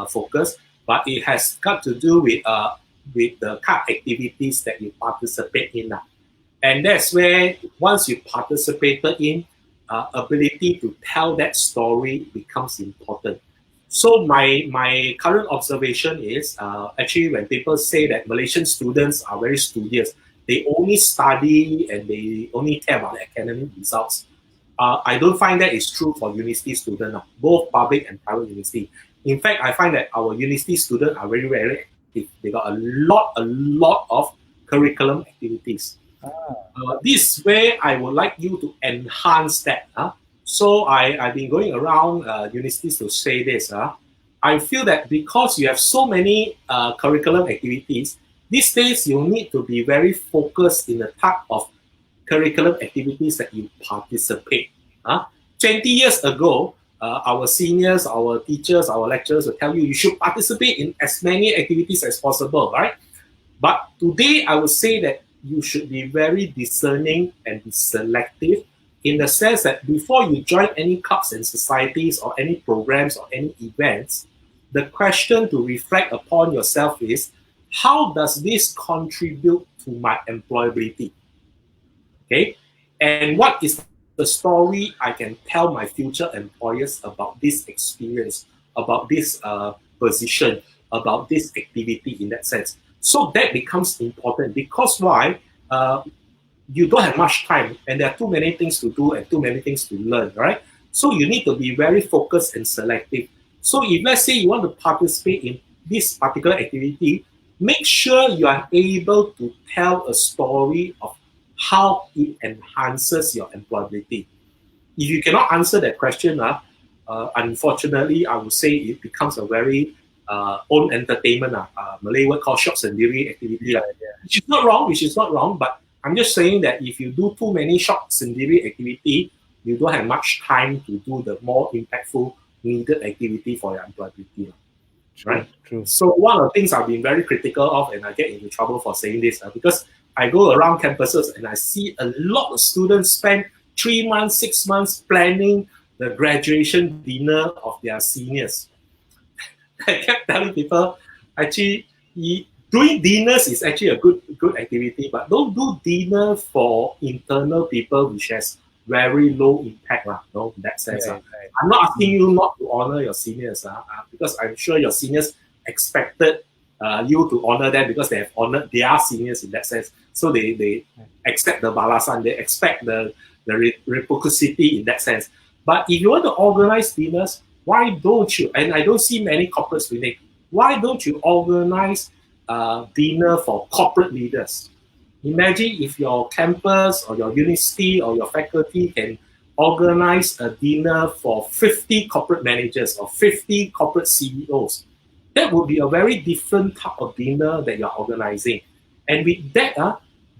focus, but it has got to do with the kind of activities that you participate in. And that's where, once you participated in, ability to tell that story becomes important. So my current observation is actually when people say that Malaysian students are very studious, they only study and they only care about the academic results. I don't find that is true for university students, both public and private university. In fact, I find that our university students are very, very They got a lot of curriculum activities. This way, I would like you to enhance that. So I've been going around universities to say this. I feel that because you have so many curriculum activities, these days you need to be very focused in the type of curriculum activities that you participate. 20 years ago, our seniors, our teachers, our lecturers will tell you should participate in as many activities as possible, right? But today, I would say that you should be very discerning and be selective in the sense that before you join any clubs and societies or any programs or any events, the question to reflect upon yourself is, how does this contribute to my employability? Okay, and what is the story I can tell my future employers about this experience, about this position, about this activity in that sense? So that becomes important because why? You don't have much time and there are too many things to do and too many things to learn, right? So you need to be very focused and selective. So if let's say you want to participate in this particular activity, make sure you are able to tell a story of how it enhances your employability. If you cannot answer that question, unfortunately, I would say it becomes a very own entertainment, Malay word called short sendiri activity, which is not wrong, but I'm just saying that if you do too many short sendiri activity, you don't have much time to do the more impactful needed activity for your employability. Right? True. So one of the things I've been very critical of, and I get into trouble for saying this, because I go around campuses and I see a lot of students spend 3 months, 6 months planning the graduation dinner of their seniors. I kept telling people, actually, doing dinners is actually a good activity, but don't do dinner for internal people, which has very low impact, no, in that sense. Right. I'm not asking you not to honor your seniors, because I'm sure your seniors expected you to honor them because they have honored their seniors in that sense. So they accept the balasan, they expect the reciprocity in that sense. But if you want to organize dinners, why don't you? And I don't see many corporates doing it. Why don't you organize dinner for corporate leaders? Imagine if your campus or your university or your faculty can organize a dinner for 50 corporate managers or 50 corporate CEOs. That would be a very different type of dinner that you're organizing. And with that,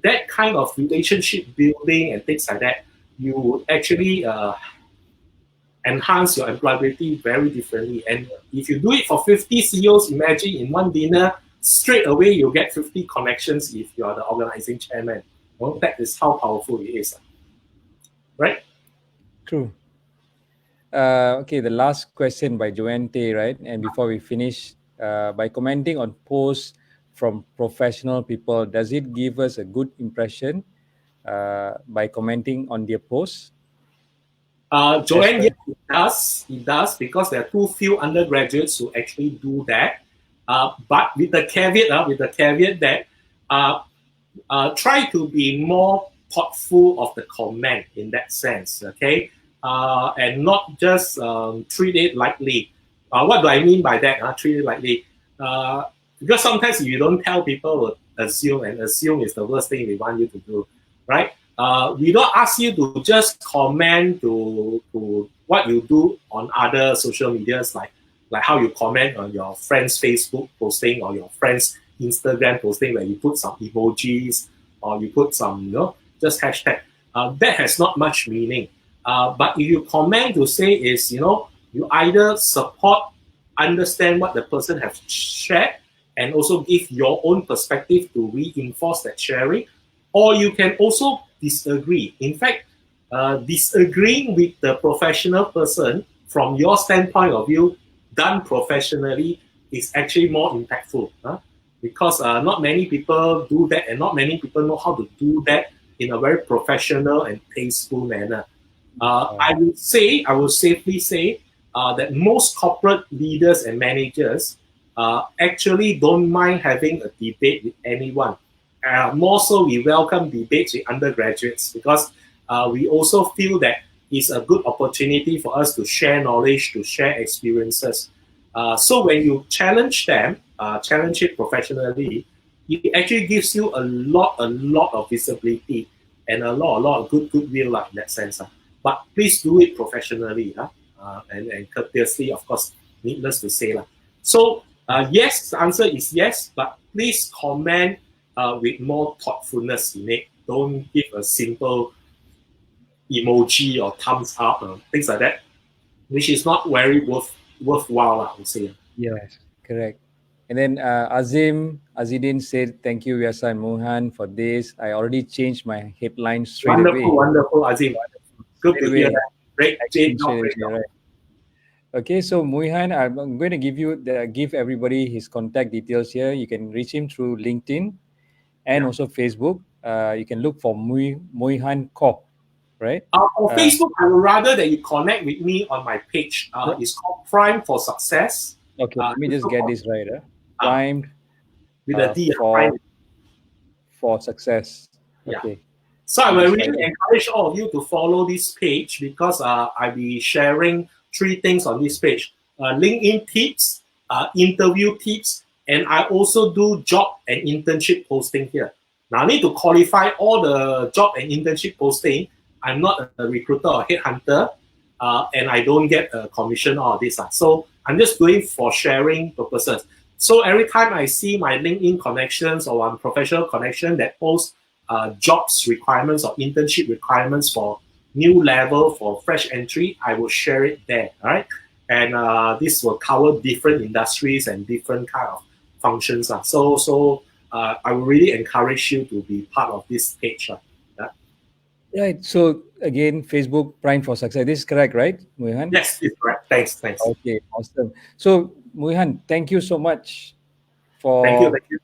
that kind of relationship building and things like that, you would actually enhance your employability very differently. And if you do it for 50 CEOs, imagine in one dinner, straight away you'll get 50 connections if you are the organizing chairman. Well, that is how powerful it is. Right? True. Okay, the last question by Joanne Tay, right? And before we finish, by commenting on posts from professional people, does it give us a good impression by commenting on their posts? Joanne, yes, it does because there are too few undergraduates who actually do that. But with the caveat that try to be more thoughtful of the comment in that sense, okay? And not just treat it lightly. What do I mean by that? Treat it lightly. Because sometimes if you don't tell people, will assume, and assume is the worst thing we want you to do, right? We don't ask you to just comment to what you do on other social medias, like how you comment on your friend's Facebook posting or your friend's Instagram posting where you put some emojis or you put some, just hashtag. That has not much meaning. But if you comment to say is, you either support, understand what the person has shared, and also give your own perspective to reinforce that sharing, or you can also disagree. In fact, disagreeing with the professional person from your standpoint of view, done professionally, is actually more impactful. Because not many people do that, and not many people know how to do that in a very professional and tasteful manner. I would safely say that most corporate leaders and managers actually don't mind having a debate with anyone. More so, we welcome debates with undergraduates because we also feel that it's a good opportunity for us to share knowledge, to share experiences. So when you challenge them, challenge it professionally, it actually gives you a lot of visibility and a lot of goodwill like, in that sense. But please do it professionally, and courteously, of course, needless to say. So yes, the answer is yes, but please comment with more thoughtfulness in it. Don't give a simple emoji or thumbs up or things like that, which is not very worthwhile, I would say. Yes, correct. And then Azidin said, "Thank you, Vyasa and Mohan, for this. I already changed my headline straight away." Wonderful, Azim. Good Straight to hear away. that. Great Action job, straight great away, job. right. Okay, so Mohan, I'm going to give everybody his contact details here. You can reach him through LinkedIn and Yeah. also Facebook. You can look for Mohan Kop, right? On Facebook, I would rather that you connect with me on my page. Yep. It's called Prime for Success. Okay, let me Just just look get for- this right. Primed with a D. for Prime. success. Yeah. Okay. So I Let me will just really write it. encourage all of you to follow this page because I'll be sharing 3 things on this page. LinkedIn tips, interview tips, and I also do job and internship posting here. Now I need to qualify all the job and internship posting. I'm not a recruiter or headhunter, and I don't get a commission or this. So I'm just doing for sharing purposes. So every time I see my LinkedIn connections or one professional connection that posts jobs requirements or internship requirements for new level for fresh entry, I will share it there. All right, and this will cover different industries and different kind of functions. So I will really encourage you to be part of this page. Right. So again, Facebook Prime for Success. This is correct, right, Mohan? Yes, it's correct. Thanks. Okay, awesome. So Mohan, thank you so much Thank you.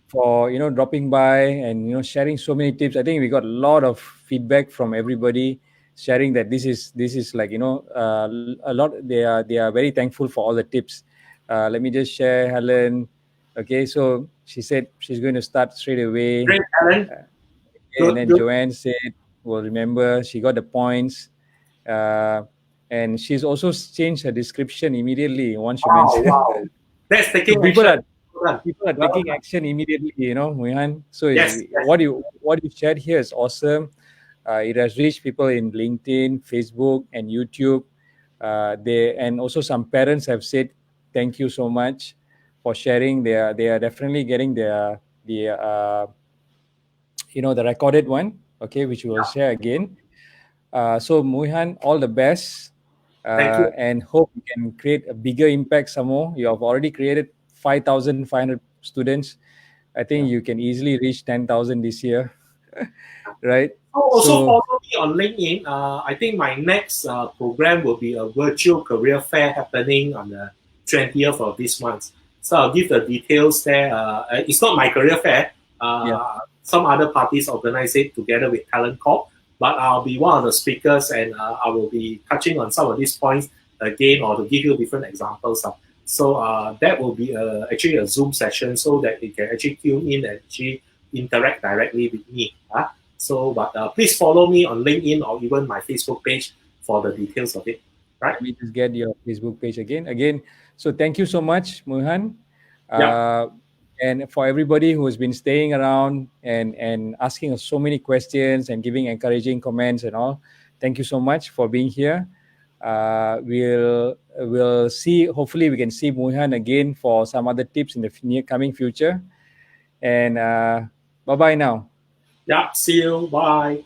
for dropping by and sharing so many tips. I think we got a lot of feedback from everybody sharing that this is like a lot. They are very thankful for all the tips. Let me just share Helen. Okay, so she said she's going to start straight away. Great, Alan. And then Joanne said, "Well, remember she got the points." And she's also changed her description immediately once you mentioned. Wow. That's taking People action. are taking action immediately, Mohan. So Yes. what you shared here is awesome. It has reached people in LinkedIn, Facebook, and YouTube. And also some parents have said thank you so much for sharing. They are definitely getting the the recorded one, okay, which we will share again. So Mohan, all the best. Thank you. And hope you can create a bigger impact some more. You have already created 5,500 students. I think you can easily reach 10,000 this year, right? Also follow me on LinkedIn. I think my next program will be a virtual career fair happening on the 20th of this month. So I'll give the details there. It's not my career fair. Some other parties organize it together with Talent Corp. But I'll be one of the speakers and I will be touching on some of these points again or to give you different examples. So that will be actually a Zoom session so that you can actually tune in and actually interact directly with me. But please follow me on LinkedIn or even my Facebook page for the details of it. Right? Let me just get your Facebook page again. So thank you so much, Mohan. And for everybody who has been staying around and asking us so many questions and giving encouraging comments and all, thank you so much for being here. We'll see. Hopefully, we can see Mohan again for some other tips in the near coming future. And bye bye now. Yeah. See you. Bye.